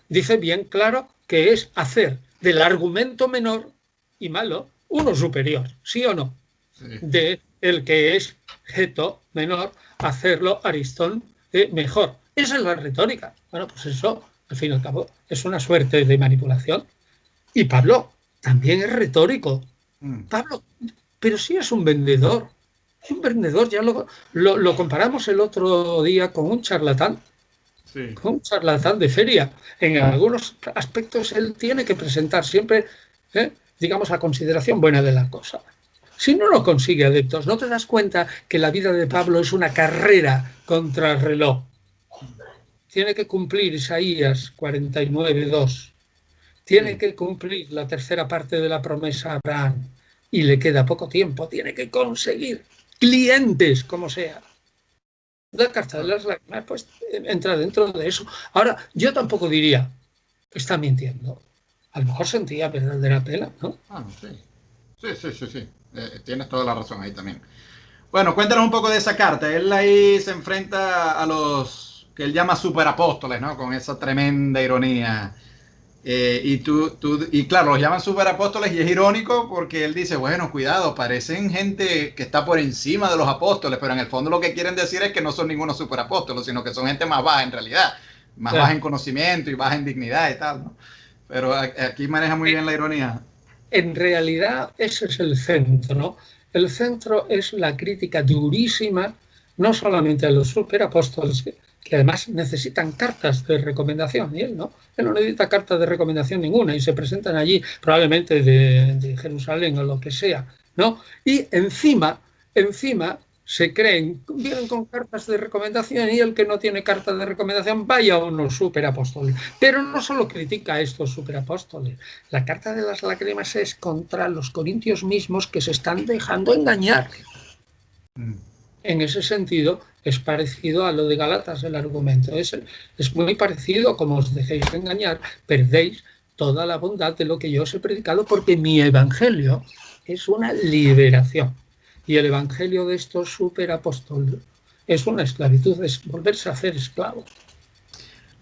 Dice bien claro que es hacer del argumento menor y malo uno superior, ¿sí o no? Sí. De el que es geto menor, hacerlo Aristón mejor. Esa es la retórica. Bueno, pues eso, al fin y al cabo, es una suerte de manipulación. Y Pablo también es retórico. Pablo, pero sí es un vendedor. Es un vendedor, ya lo comparamos el otro día con un charlatán. Sí. Con un charlatán de feria. En algunos aspectos él tiene que presentar siempre, digamos, la consideración buena de la cosa. Si no lo consigue adeptos, ¿no te das cuenta que la vida de Pablo es una carrera contra el reloj? Tiene que cumplir Isaías 49:2. Tiene que cumplir la tercera parte de la promesa a Abraham y le queda poco tiempo. Tiene que conseguir clientes, como sea. La carta de las lágrimas, pues entra dentro de eso. Ahora, yo tampoco diría que está mintiendo. A lo mejor sentía verdadera pena, ¿no? Ah, sí. Sí. Tienes toda la razón ahí también. Bueno, cuéntanos un poco de esa carta. Él ahí se enfrenta a los que él llama superapóstoles, ¿no? Con esa tremenda ironía. Y claro, los llaman superapóstoles y es irónico porque él dice, bueno, cuidado, parecen gente que está por encima de los apóstoles, pero en el fondo lo que quieren decir es que no son ningunos superapóstoles, sino que son gente más baja en realidad, más baja en conocimiento y baja en dignidad y tal, ¿no? Pero aquí maneja muy bien la ironía. En realidad ese es el centro, ¿no? El centro es la crítica durísima, no solamente a los superapóstoles, que además necesitan cartas de recomendación, y él no necesita cartas de recomendación ninguna, y se presentan allí probablemente de Jerusalén o lo que sea, ¿no? Y encima se creen, vienen con cartas de recomendación y el que no tiene cartas de recomendación vaya a unos superapóstoles. Pero no solo critica a estos superapóstoles, la carta de las lágrimas es contra los corintios mismos que se están dejando engañar. En ese sentido, es parecido a lo de Gálatas el argumento. Es muy parecido, como os dejéis engañar, perdéis toda la bondad de lo que yo os he predicado porque mi evangelio es una liberación. Y el evangelio de estos superapóstoles es una esclavitud, es volverse a hacer esclavo.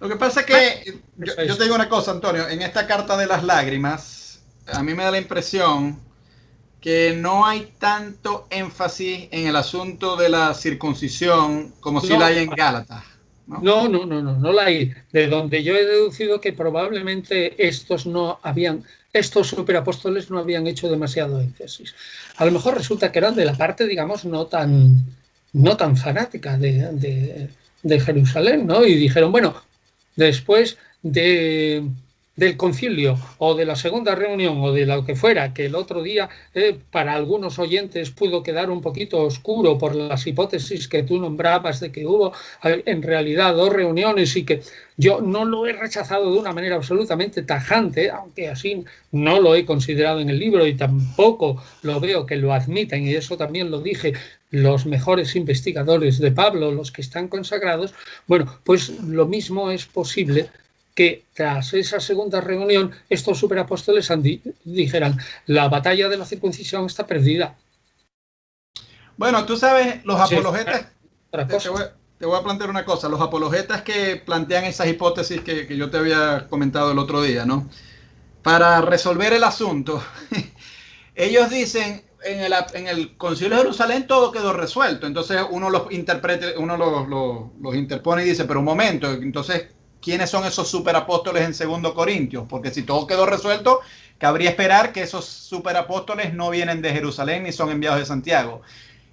Lo que pasa es que, yo te digo una cosa, Antonio, en esta carta de las lágrimas, a mí me da la impresión que no hay tanto énfasis en el asunto de la circuncisión como si la hay en Gálatas. No la hay. De donde yo he deducido que probablemente estos superapóstoles no habían hecho demasiado énfasis. A lo mejor resulta que eran de la parte, digamos, no tan fanática de Jerusalén, ¿no? Y dijeron, bueno, después del concilio o de la segunda reunión o de lo que fuera, que el otro día para algunos oyentes pudo quedar un poquito oscuro por las hipótesis que tú nombrabas de que hubo en realidad 2 reuniones y que yo no lo he rechazado de una manera absolutamente tajante, aunque así no lo he considerado en el libro y tampoco lo veo que lo admitan, y eso también lo dije, los mejores investigadores de Pablo, los que están consagrados. Bueno, pues lo mismo es posible que tras esa segunda reunión estos superapóstoles dijeran, la batalla de la circuncisión está perdida. Bueno, tú sabes, los apologetas, te voy a plantear una cosa, los apologetas que plantean esas hipótesis que yo te había comentado el otro día, ¿no? Para resolver el asunto, ellos dicen, en el Concilio de Jerusalén todo quedó resuelto, entonces uno los interpreta, uno los interpone y dice, pero un momento, entonces, ¿quiénes son esos superapóstoles en 2 Corintios? Porque si todo quedó resuelto, cabría esperar que esos superapóstoles no vienen de Jerusalén ni son enviados de Santiago.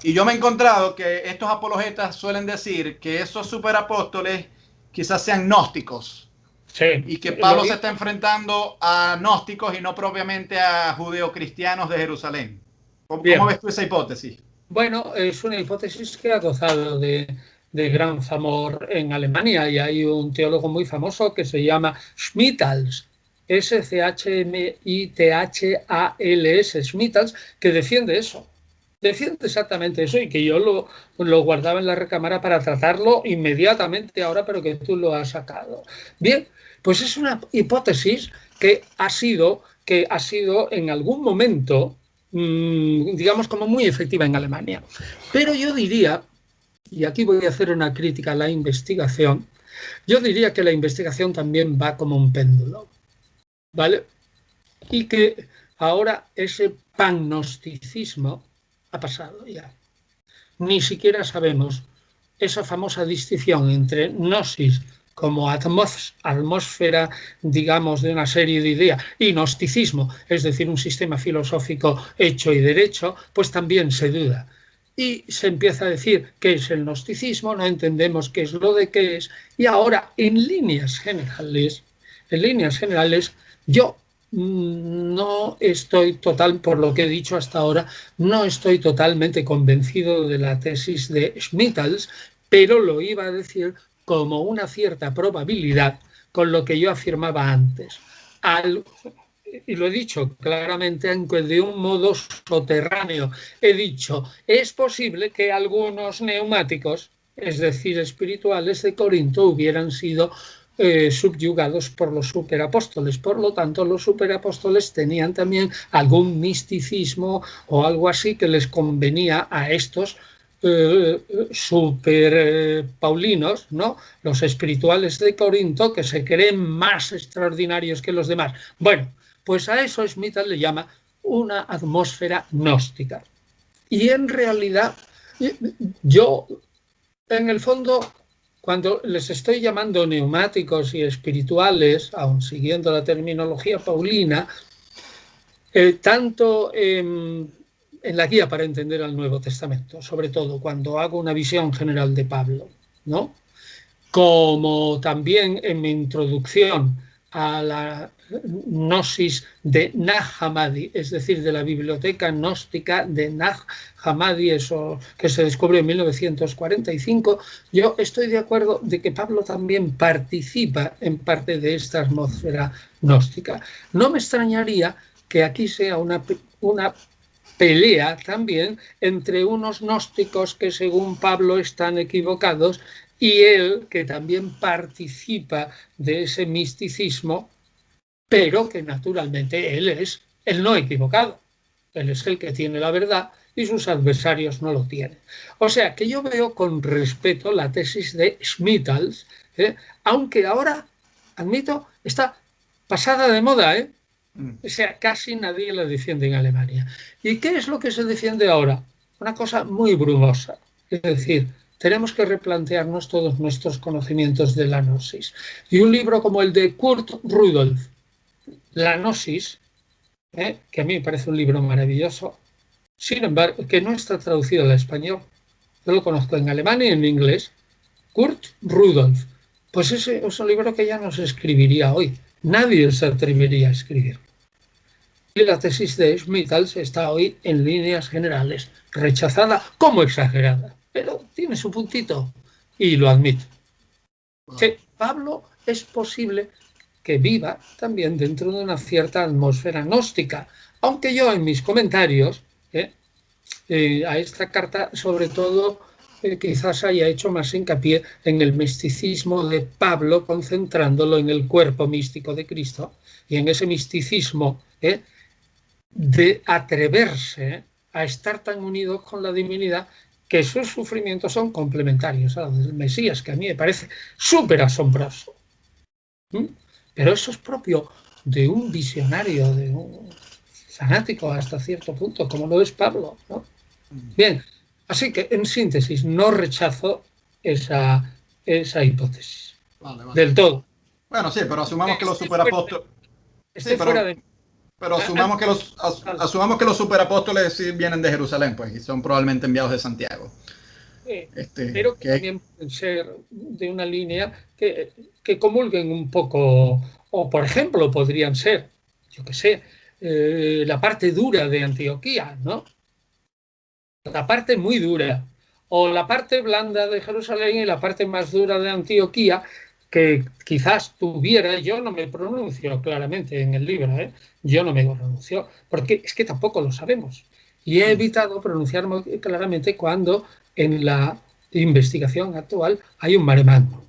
Y yo me he encontrado que estos apologetas suelen decir que esos superapóstoles quizás sean gnósticos. Sí, y que Pablo se está enfrentando a gnósticos y no propiamente a judeocristianos de Jerusalén. ¿Cómo ves tú esa hipótesis? Bueno, es una hipótesis que ha gozado de gran famor en Alemania y hay un teólogo muy famoso que se llama Schmittals, Schmittals, Schmittals, que defiende eso. Defiende exactamente eso y que yo lo guardaba en la recámara para tratarlo inmediatamente ahora, pero que tú lo has sacado. Bien, pues es una hipótesis que ha sido en algún momento, digamos, como muy efectiva en Alemania. Pero yo diría, y aquí voy a hacer una crítica a la investigación, yo diría que la investigación también va como un péndulo, ¿vale? Y que ahora ese pagnosticismo ha pasado ya. Ni siquiera sabemos esa famosa distinción entre gnosis como atmósfera, digamos, de una serie de ideas, y gnosticismo, es decir, un sistema filosófico hecho y derecho, pues también se duda. Y se empieza a decir qué es el gnosticismo, no entendemos qué es lo de qué es, y ahora, en líneas generales, yo no estoy total, por lo que he dicho hasta ahora, no estoy totalmente convencido de la tesis de Schmittals, pero lo iba a decir como una cierta probabilidad con lo que yo afirmaba antes. Y lo he dicho claramente, aunque de un modo soterráneo. He dicho, es posible que algunos neumáticos, es decir, espirituales de Corinto, hubieran sido subyugados por los superapóstoles. Por lo tanto, los superapóstoles tenían también algún misticismo o algo así que les convenía a estos super paulinos, ¿no? Los espirituales de Corinto, que se creen más extraordinarios que los demás. Bueno, pues a eso Smith le llama una atmósfera gnóstica. Y en realidad, yo, en el fondo, cuando les estoy llamando neumáticos y espirituales, aun siguiendo la terminología paulina, tanto en la guía para entender al Nuevo Testamento, sobre todo cuando hago una visión general de Pablo, ¿no? Como también en mi introducción a la gnosis de Nag Hammadi, es decir, de la biblioteca gnóstica de Nag Hammadi, eso que se descubrió en 1945, yo estoy de acuerdo de que Pablo también participa en parte de esta atmósfera gnóstica. No me extrañaría que aquí sea una pelea también entre unos gnósticos que según Pablo están equivocados y él que también participa de ese misticismo, pero que naturalmente él es el no equivocado. Él es el que tiene la verdad y sus adversarios no lo tienen. O sea que yo veo con respeto la tesis de Schmittals, aunque ahora, admito, está pasada de moda, o sea, casi nadie la defiende en Alemania. ¿Y qué es lo que se defiende ahora? Una cosa muy brumosa. Es decir, tenemos que replantearnos todos nuestros conocimientos de la gnosis. Y un libro como el de Kurt Rudolph, La gnosis, que a mí me parece un libro maravilloso, sin embargo, que no está traducido al español. Yo lo conozco en alemán y en inglés. Kurt Rudolph. Pues ese es un libro que ya no se escribiría hoy. Nadie se atrevería a escribir. Y la tesis de Schmittals está hoy en líneas generales rechazada como exagerada, pero tiene su puntito y lo admito. Que Pablo es posible que viva también dentro de una cierta atmósfera gnóstica, aunque yo en mis comentarios a esta carta sobre todo quizás haya hecho más hincapié en el misticismo de Pablo, concentrándolo en el cuerpo místico de Cristo y en ese misticismo de atreverse a estar tan unidos con la divinidad que sus sufrimientos son complementarios a los del Mesías, que a mí me parece súper asombroso. Pero eso es propio de un visionario, de un fanático hasta cierto punto, como lo es Pablo, ¿no? Bien, así que en síntesis, no rechazo esa hipótesis del todo. Bueno, sí, pero asumamos que los superapóstoles... Sí, fuera de... pero asumamos que los superapóstoles sí vienen de Jerusalén, pues, y son probablemente enviados de Santiago. Pero que también pueden ser de una línea que comulguen un poco, o por ejemplo podrían ser, yo qué sé, la parte dura de Antioquía, ¿no? La parte muy dura, o la parte blanda de Jerusalén y la parte más dura de Antioquía, que quizás tuviera, yo no me pronuncio claramente en el libro, yo no me pronuncio, porque es que tampoco lo sabemos. y he evitado pronunciarme claramente cuando en la investigación actual hay un mare magnum.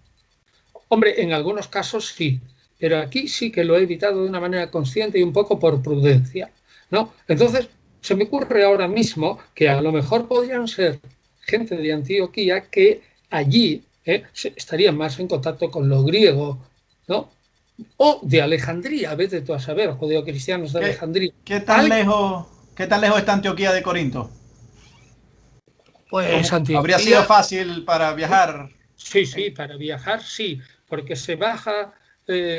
Hombre, en algunos casos sí, pero aquí sí que lo he evitado de una manera consciente y un poco por prudencia, ¿no? Entonces, se me ocurre ahora mismo que a lo mejor podrían ser gente de Antioquía que allí estarían más en contacto con lo griego, ¿no? O de Alejandría, vete tú a saber, judeocristianos de ¿Qué, Alejandría. qué tan lejos, qué tan lejos está Antioquía de Corinto? Pues ¿Habría sido Antioquía, fácil para viajar? sí, para viajar sí, porque se baja,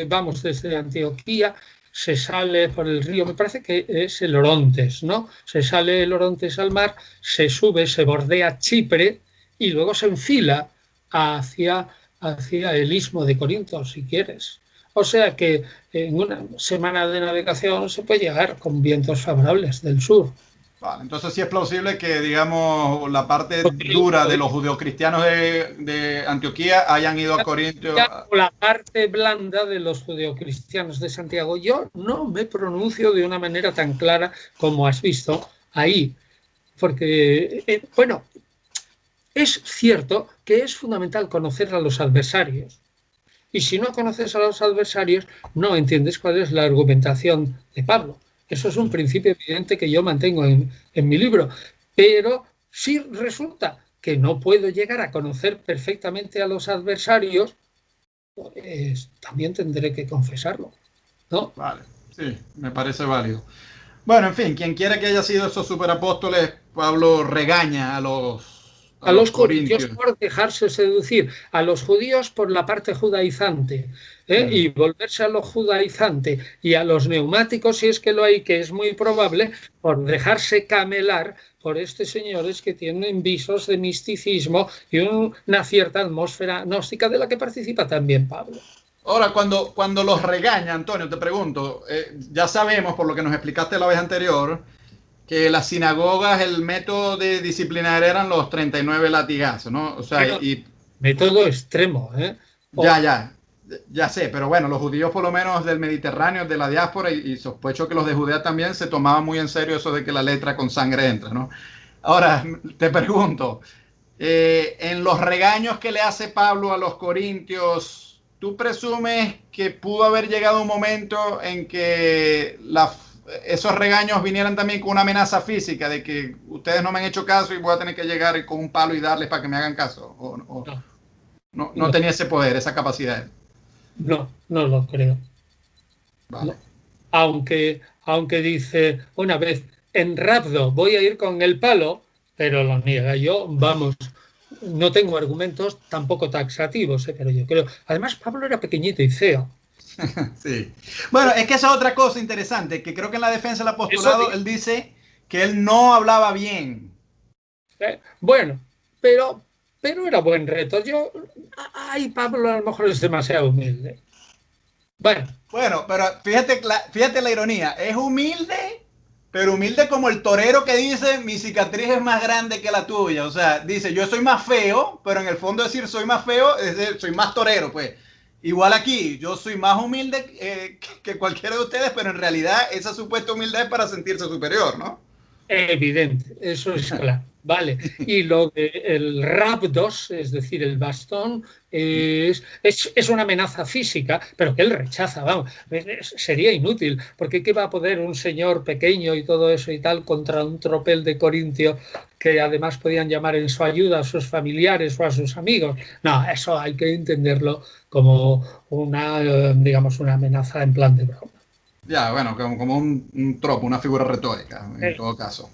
vamos, desde Antioquía, se sale por el río, me parece que es el Orontes, ¿no? Se sale el Orontes al mar, se sube, se bordea Chipre y luego se enfila hacia el istmo de Corinto, si quieres. O sea que en una semana de navegación se puede llegar con vientos favorables del sur. Vale, entonces sí es plausible que, digamos, la parte dura de los judeocristianos de Antioquía hayan ido a Corinto. La parte blanda de los judeocristianos de Santiago. Yo no me pronuncio de una manera tan clara como has visto ahí, porque, bueno, es cierto que es fundamental conocer a los adversarios. Y si no conoces a los adversarios, no entiendes cuál es la argumentación de Pablo. Eso es un principio evidente que yo mantengo en mi libro. Pero si resulta que no puedo llegar a conocer perfectamente a los adversarios, pues también tendré que confesarlo, ¿no? Vale, sí, me parece válido. Bueno, en fin, quien quiera que haya sido esos superapóstoles, Pablo regaña a A los los corintios corintios. por dejarse seducir, a los judíos por la parte judaizante, y volverse a lo judaizante, y a los neumáticos, si es que lo hay, que es muy probable, por dejarse camelar por estos señores que tienen visos de misticismo y una cierta atmósfera gnóstica de la que participa también Pablo. Ahora, cuando los regaña, Antonio, te pregunto, ya sabemos, por lo que nos explicaste la vez anterior, que las sinagogas, el método de disciplinar eran los 39 latigazos, ¿no? O sea, Pero, método extremo, ¿eh? Ya sé, pero bueno, los judíos por lo menos del Mediterráneo, de la diáspora, y sospecho que los de Judea también se tomaban muy en serio eso de que la letra con sangre entra, ¿no? Ahora, te pregunto, en los regaños que le hace Pablo a los corintios, ¿tú presumes que pudo haber llegado un momento en que esos regaños vinieran también con una amenaza física de que ustedes no me han hecho caso y voy a tener que llegar con un palo y darles para que me hagan caso? No tenía ese poder, esa capacidad. No lo creo. Vale. No. Aunque dice una vez, en rapto voy a ir con el palo, pero lo niega. Yo, vamos, no tengo argumentos tampoco taxativos, pero yo creo. Además, Pablo era pequeñito y feo. Sí. Bueno, es que esa es otra cosa interesante, que creo que en la defensa del apostolado él dice que él no hablaba bien. Bueno, pero era buen reto. Pablo a lo mejor es demasiado humilde. Bueno, pero fíjate la ironía. Es humilde, pero humilde como el torero que dice, mi cicatriz es más grande que la tuya. O sea, dice, yo soy más feo, pero en el fondo decir soy más feo, es decir, soy más torero, pues. Igual aquí, yo soy más humilde que cualquiera de ustedes, pero en realidad esa supuesta humildad es para sentirse superior, ¿no? Evidente, eso es claro. Vale, y lo del rapdos, es decir, el bastón, es una amenaza física, pero que él rechaza, vamos, sería inútil, porque ¿qué va a poder un señor pequeño y todo eso y tal contra un tropel de corintios que además podían llamar en su ayuda a sus familiares o a sus amigos? No, eso hay que entenderlo como digamos, una amenaza en plan de broma. Ya, bueno, como un tropo, una figura retórica, en todo caso.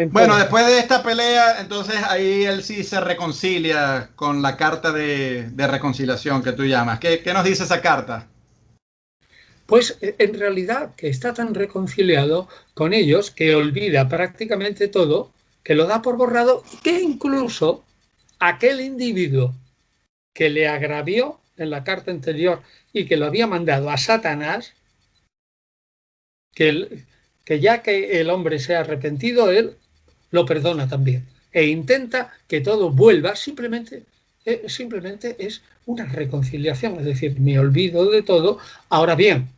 Bueno, después de esta pelea, entonces ahí él sí se reconcilia con la carta de reconciliación que tú llamas. ¿Qué nos dice esa carta? Pues en realidad que está tan reconciliado con ellos que olvida prácticamente todo, que lo da por borrado, que incluso aquel individuo que le agravió en la carta anterior y que lo había mandado a Satanás, que ya que el hombre se ha arrepentido, él lo perdona también e intenta que todo vuelva, simplemente es una reconciliación, es decir, me olvido de todo, ahora bien,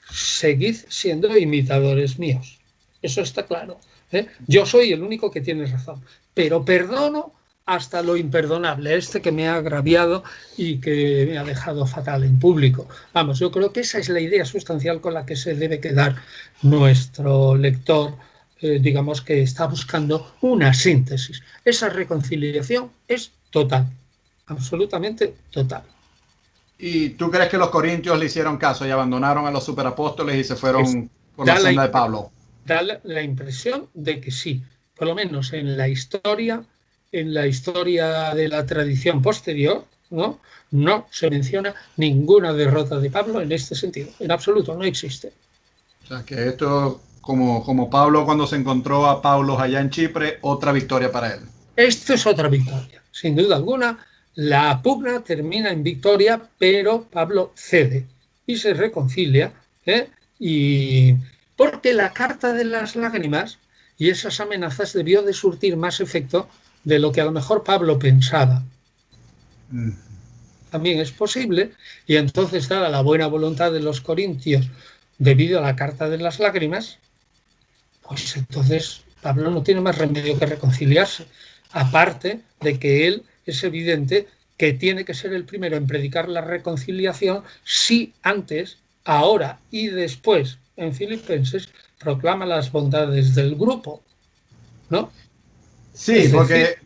seguid siendo imitadores míos, eso está claro, Yo soy el único que tiene razón, pero perdono hasta lo imperdonable, que me ha agraviado y que me ha dejado fatal en público. Vamos, yo creo que esa es la idea sustancial con la que se debe quedar nuestro lector, digamos, que está buscando una síntesis. Esa reconciliación es total, absolutamente total. ¿Y tú crees que los corintios le hicieron caso y abandonaron a los superapóstoles y se fueron por la senda de Pablo? Da la impresión de que sí, por lo menos en la historia de la tradición posterior, no se menciona ninguna derrota de Pablo en este sentido, en absoluto, no existe. O sea, que esto, como Pablo cuando se encontró a Paulo allá en Chipre, otra victoria para él. Esto es otra victoria, sin duda alguna. La pugna termina en victoria, pero Pablo cede y se reconcilia, y porque la carta de las lágrimas y esas amenazas debió de surtir más efecto de lo que a lo mejor Pablo pensaba. También es posible, y entonces, dada la buena voluntad de los corintios debido a la carta de las lágrimas, pues entonces Pablo no tiene más remedio que reconciliarse, aparte de que él es evidente que tiene que ser el primero en predicar la reconciliación si antes, ahora y después en Filipenses proclama las bondades del grupo, ¿no? Sí, porque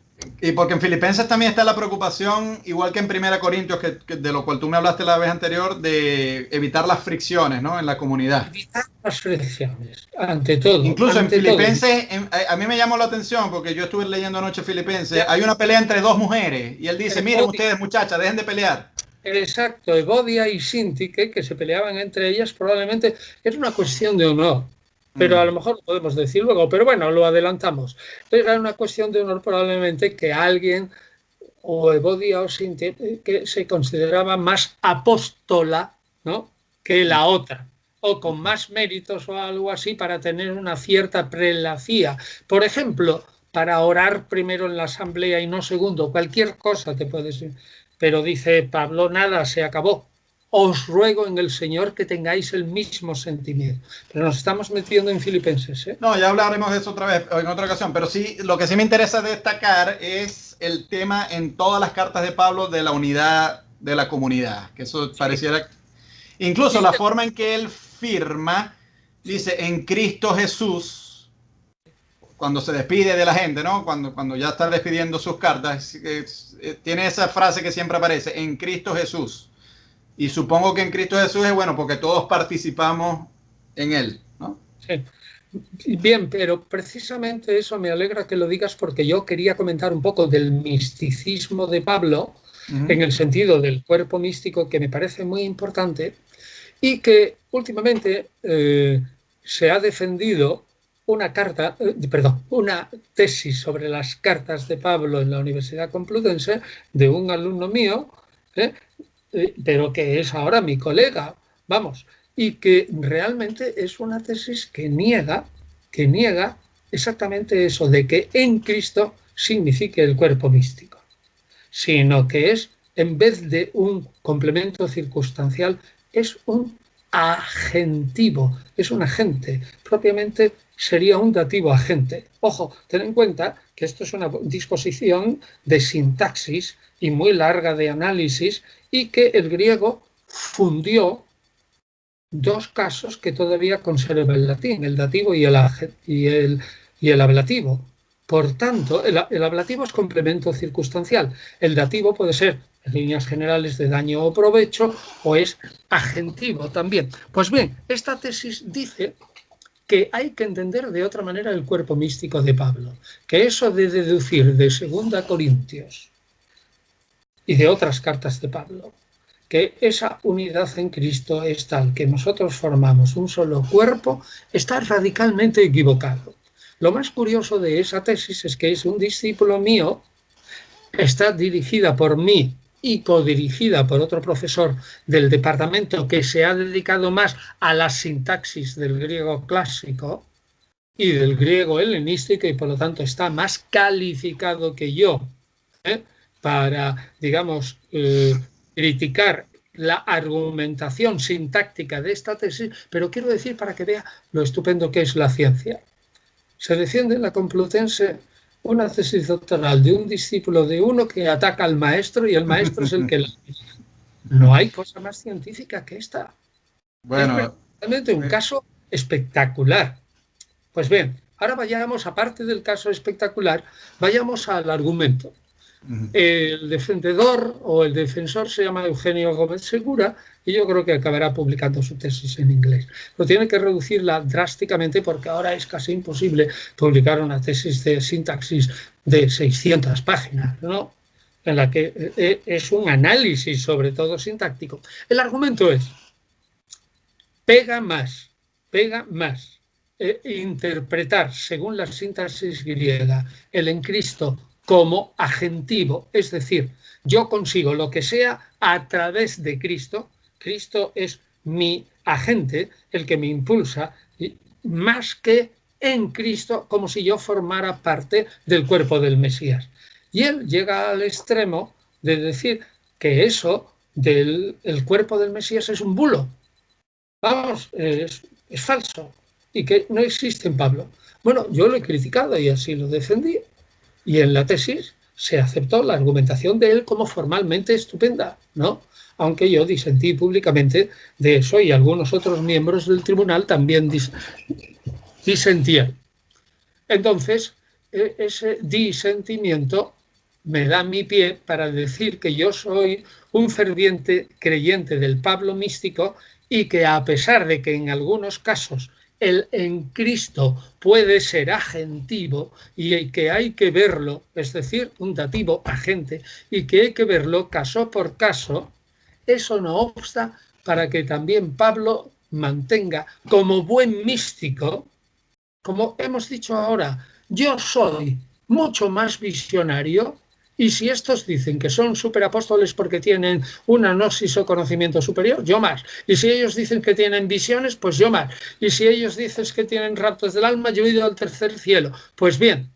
en Filipenses también está la preocupación, igual que en Primera Corintios, que de lo cual tú me hablaste la vez anterior, de evitar las fricciones, ¿no?, en la comunidad. Evitar las fricciones, ante todo. Incluso en Filipenses, a mí me llamó la atención, porque yo estuve leyendo anoche Filipenses, hay una pelea entre dos mujeres, y él dice, miren ustedes muchachas, dejen de pelear. Exacto, Evodia y Síntique, que se peleaban entre ellas, probablemente era una cuestión de honor. Pero a lo mejor lo podemos decir luego, pero bueno, lo adelantamos. Era una cuestión de honor probablemente que alguien, o Evodia o Síntique, que se consideraba más apóstola, ¿no?, que la otra, o con más méritos o algo así para tener una cierta prelacía. Por ejemplo, para orar primero en la asamblea y no segundo, cualquier cosa te puede ser. Pero dice Pablo, nada, se acabó. Os ruego en el Señor que tengáis el mismo sentimiento. Pero nos estamos metiendo en Filipenses, ¿eh? No, ya hablaremos de eso otra vez, en otra ocasión, pero sí, lo que sí me interesa destacar es el tema en todas las cartas de Pablo de la unidad de la comunidad, que eso pareciera... Incluso la forma en que él firma, dice, en Cristo Jesús, cuando se despide de la gente, ¿no? Cuando ya está despidiendo sus cartas, tiene esa frase que siempre aparece, en Cristo Jesús. Y supongo que en Cristo Jesús es bueno porque todos participamos en él, ¿no? Sí. Bien, pero precisamente eso me alegra que lo digas porque yo quería comentar un poco del misticismo de Pablo, en el sentido del cuerpo místico, que me parece muy importante y que últimamente se ha defendido una tesis sobre las cartas de Pablo en la Universidad Complutense de un alumno mío, pero que es ahora mi colega, vamos, y que realmente es una tesis que niega exactamente eso de que en Cristo signifique el cuerpo místico, sino que es, en vez de un complemento circunstancial, es un agentivo, es un agente, propiamente sería un dativo agente. Ojo, ten en cuenta que esto es una disposición de sintaxis y muy larga de análisis y que el griego fundió dos casos que todavía conserva el latín, el dativo y el ablativo. Por tanto, el ablativo es complemento circunstancial. El dativo puede ser, en líneas generales, de daño o provecho, o es agentivo también. Pues bien, esta tesis dice que hay que entender de otra manera el cuerpo místico de Pablo, que eso de deducir de 2 Corintios y de otras cartas de Pablo, que esa unidad en Cristo es tal que nosotros formamos un solo cuerpo, está radicalmente equivocado. Lo más curioso de esa tesis es que es un discípulo mío, está dirigida por mí y codirigida por otro profesor del departamento que se ha dedicado más a la sintaxis del griego clásico y del griego helenístico y por lo tanto está más calificado que yo para, digamos, criticar la argumentación sintáctica de esta tesis, pero quiero decir para que vea lo estupendo que es la ciencia. se defiende en la Complutense una tesis doctoral de un discípulo de uno que ataca al maestro y el maestro es el que la... No hay cosa más científica que esta. Bueno, es realmente un caso espectacular. Pues bien, ahora vayamos, aparte del caso espectacular, vayamos al argumento. El defensor o el defensor se llama Eugenio Gómez Segura y yo creo que acabará publicando su tesis en inglés. Pero tiene que reducirla drásticamente porque ahora es casi imposible publicar una tesis de sintaxis de 600 páginas, ¿no? En la que es un análisis sobre todo sintáctico. El argumento es, pega más interpretar según la sintaxis griega el en Cristo como agentivo, es decir, yo consigo lo que sea a través de Cristo. Cristo es mi agente, el que me impulsa, más que en Cristo, como si yo formara parte del cuerpo del Mesías. Y él llega al extremo de decir que eso del el cuerpo del Mesías es un bulo. Vamos, es falso y que no existe en Pablo. Bueno, yo lo he criticado y así lo defendí. Y en la tesis se aceptó la argumentación de él como formalmente estupenda, ¿no? Aunque yo disentí públicamente de eso y algunos otros miembros del tribunal también disentían. Entonces, ese disentimiento me da mi pie para decir que yo soy un ferviente creyente del Pablo místico y que a pesar de que en algunos casos el en Cristo puede ser agentivo y que hay que verlo, es decir, un dativo agente, y que hay que verlo caso por caso, eso no obsta para que también Pablo mantenga como buen místico, como hemos dicho ahora, yo soy mucho más visionario. Y si estos dicen que son superapóstoles porque tienen una gnosis o conocimiento superior, yo más. Y si ellos dicen que tienen visiones, pues yo más. Y si ellos dicen que tienen raptos del alma, yo he ido al tercer cielo. Pues bien,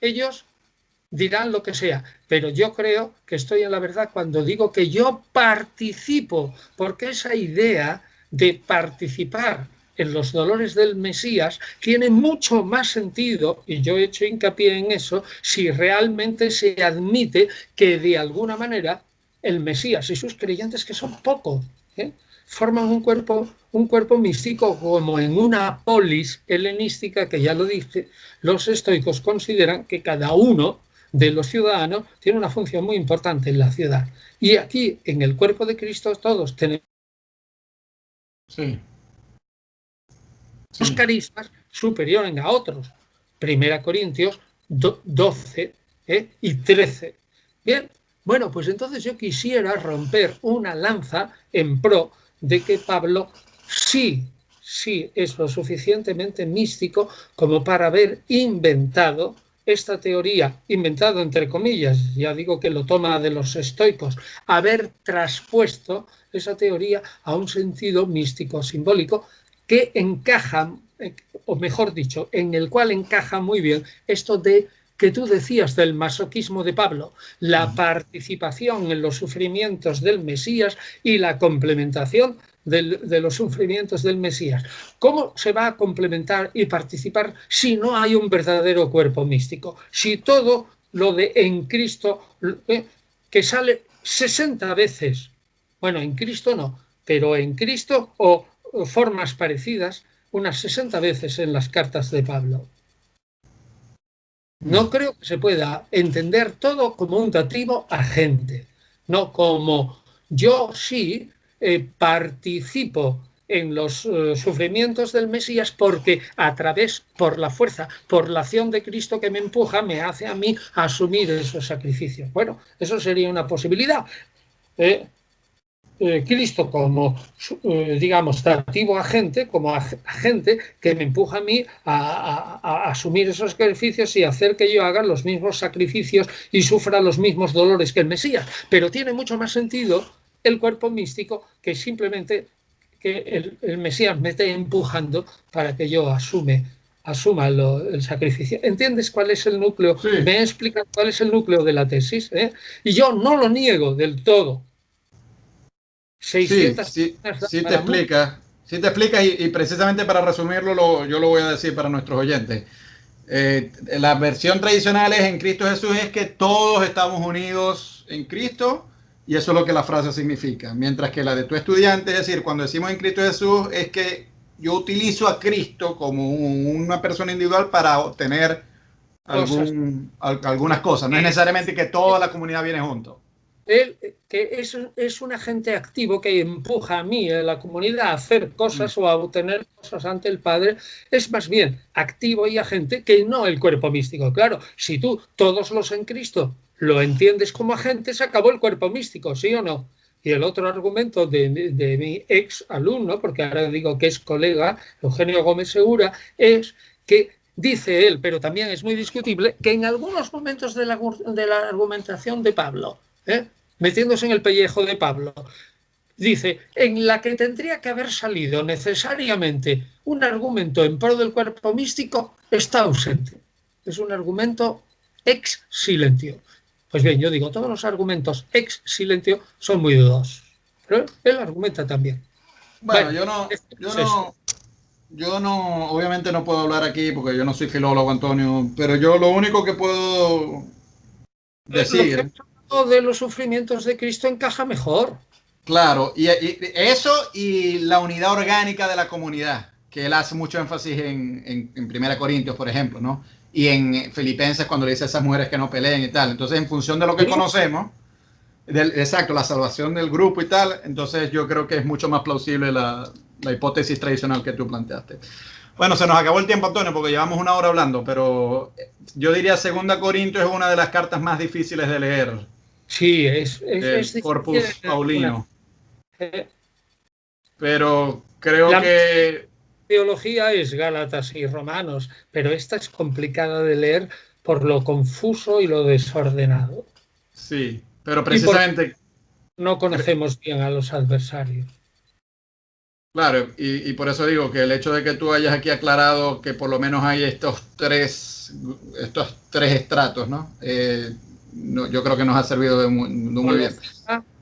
ellos dirán lo que sea, pero yo creo que estoy en la verdad cuando digo que yo participo, porque esa idea de participar en los dolores del Mesías tiene mucho más sentido, y yo he hecho hincapié en eso, si realmente se admite que de alguna manera el Mesías y sus creyentes, que son pocos, forman un cuerpo místico como en una polis helenística, que ya lo dije, los estoicos consideran que cada uno de los ciudadanos tiene una función muy importante en la ciudad. Y aquí, en el cuerpo de Cristo, todos tenemos carismas superiores a otros. 1 Corintios 12 y 13. Bien, bueno, pues entonces yo quisiera romper una lanza en pro de que Pablo sí es lo suficientemente místico como para haber inventado esta teoría, inventado entre comillas, ya digo que lo toma de los estoicos, haber traspuesto esa teoría a un sentido místico simbólico que encaja, o mejor dicho, en el cual encaja muy bien esto de que tú decías del masoquismo de Pablo, la participación en los sufrimientos del Mesías y la complementación de los sufrimientos del Mesías. ¿Cómo se va a complementar y participar si no hay un verdadero cuerpo místico? Si todo lo de en Cristo, que sale 60 veces, bueno, en Cristo no, pero en Cristo o formas parecidas unas 60 veces en las cartas de Pablo. No creo que se pueda entender todo como un dativo agente, no como yo sí participo en los sufrimientos del Mesías porque a través, por la fuerza, por la acción de Cristo que me empuja, me hace a mí asumir esos sacrificios. Bueno, eso sería una posibilidad. Cristo como, digamos, dativo agente, como agente que me empuja a mí a asumir esos sacrificios y hacer que yo haga los mismos sacrificios y sufra los mismos dolores que el Mesías. Pero tiene mucho más sentido el cuerpo místico que simplemente que el Mesías me esté empujando para que yo asuma el sacrificio. ¿Entiendes cuál es el núcleo? Sí. Me he explicado cuál es el núcleo de la tesis, y yo no lo niego del todo. 600 sí te explica. Sí te explicas y precisamente para resumirlo, yo lo voy a decir para nuestros oyentes. La versión tradicional es en Cristo Jesús es que todos estamos unidos en Cristo y eso es lo que la frase significa. Mientras que la de tu estudiante, es decir, cuando decimos en Cristo Jesús es que yo utilizo a Cristo como una persona individual para obtener algunas cosas. No es necesariamente que toda la comunidad viene junto. Él, que es un agente activo que empuja a mí, a la comunidad, a hacer cosas o a obtener cosas ante el Padre, es más bien activo y agente que no el cuerpo místico. Claro, si tú, todos los en Cristo, lo entiendes como agente, se acabó el cuerpo místico, ¿sí o no? Y el otro argumento de mi ex alumno, porque ahora digo que es colega, Eugenio Gómez Segura, es que dice él, pero también es muy discutible, que en algunos momentos de la argumentación de Pablo, metiéndose en el pellejo de Pablo, dice, en la que tendría que haber salido necesariamente un argumento en pro del cuerpo místico, está ausente. Es un argumento ex silentio. Pues bien, yo digo, todos los argumentos ex silentio son muy dudosos. Pero él argumenta también. Bueno, yo no, obviamente no puedo hablar aquí porque yo no soy filólogo, Antonio, pero yo lo único que puedo decir... Lo de los sufrimientos de Cristo encaja mejor. Claro, y eso y la unidad orgánica de la comunidad, que él hace mucho énfasis en 1 Corintios, por ejemplo, ¿no? Y en Filipenses cuando le dice a esas mujeres que no peleen y tal. Entonces, en función de lo que conocemos, exacto, la salvación del grupo y tal, entonces yo creo que es mucho más plausible la hipótesis tradicional que tú planteaste. Bueno, se nos acabó el tiempo, Antonio, porque llevamos 1 hora hablando, pero yo diría 2 Corintios es una de las cartas más difíciles de leer. Sí, es Corpus Paulino. Pero creo que... teología es Gálatas y Romanos, pero esta es complicada de leer por lo confuso y lo desordenado. Sí, pero precisamente... No conocemos bien a los adversarios. Claro, y por eso digo que el hecho de que tú hayas aquí aclarado que por lo menos hay estos tres estratos, ¿no? Yo creo que nos ha servido de muy bien.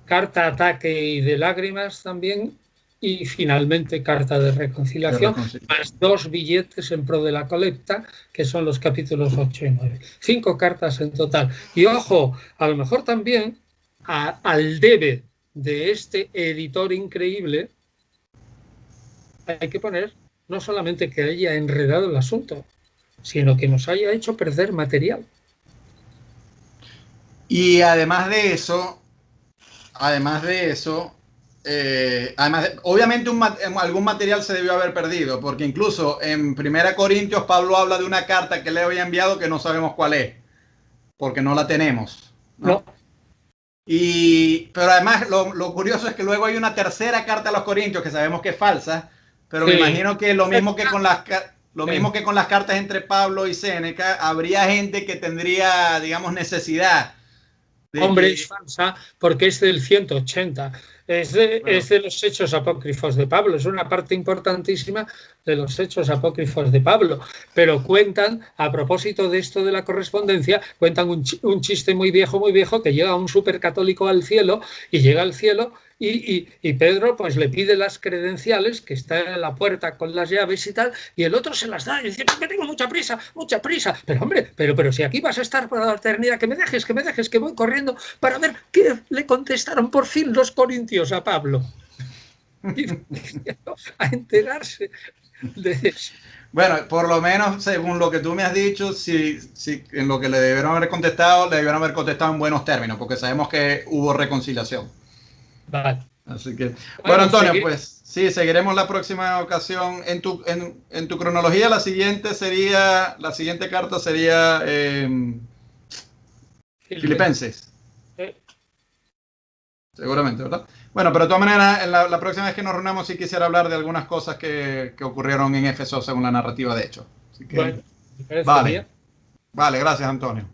Carta, ataque y de lágrimas también, y finalmente carta de reconciliación, más 2 billetes en pro de la colecta, que son los capítulos 8 y 9. 5 cartas en total. Y ojo, a lo mejor también al debe de este editor increíble, hay que poner no solamente que haya enredado el asunto, sino que nos haya hecho perder material. Y además de eso, obviamente algún material se debió haber perdido, porque incluso en 1 Corintios Pablo habla de una carta que le había enviado que no sabemos cuál es, porque no la tenemos, ¿no? Pero además lo curioso es que luego hay una tercera carta a los Corintios que sabemos que es falsa, pero sí. Me imagino que lo mismo que con las cartas entre Pablo y Séneca, habría gente que tendría, digamos, necesidad. Hombre, es falsa porque es del 180, es de los hechos apócrifos de Pablo, es una parte importantísima de los hechos apócrifos de Pablo, pero cuentan, a propósito de esto de la correspondencia, cuentan un chiste muy viejo, que llega un supercatólico al cielo y llega al cielo y Pedro pues le pide las credenciales, que está en la puerta con las llaves y tal, y el otro se las da y dice, que tengo mucha prisa, pero hombre, pero si aquí vas a estar para la eternidad, que me dejes, que voy corriendo para ver qué le contestaron por fin los corintios a Pablo. Y a enterarse de eso. Bueno, por lo menos según lo que tú me has dicho, si en lo que le debieron haber contestado en buenos términos, porque sabemos que hubo reconciliación. Vale. Así que, bueno, Antonio, pues sí, seguiremos la próxima ocasión. En tu cronología, la siguiente carta sería Filipenses. Seguramente, ¿verdad? Bueno, pero de todas maneras, la próxima vez que nos reunamos sí quisiera hablar de algunas cosas que ocurrieron en Éfeso según la narrativa de hecho. Así que, bueno, me parece bien. Vale, gracias, Antonio.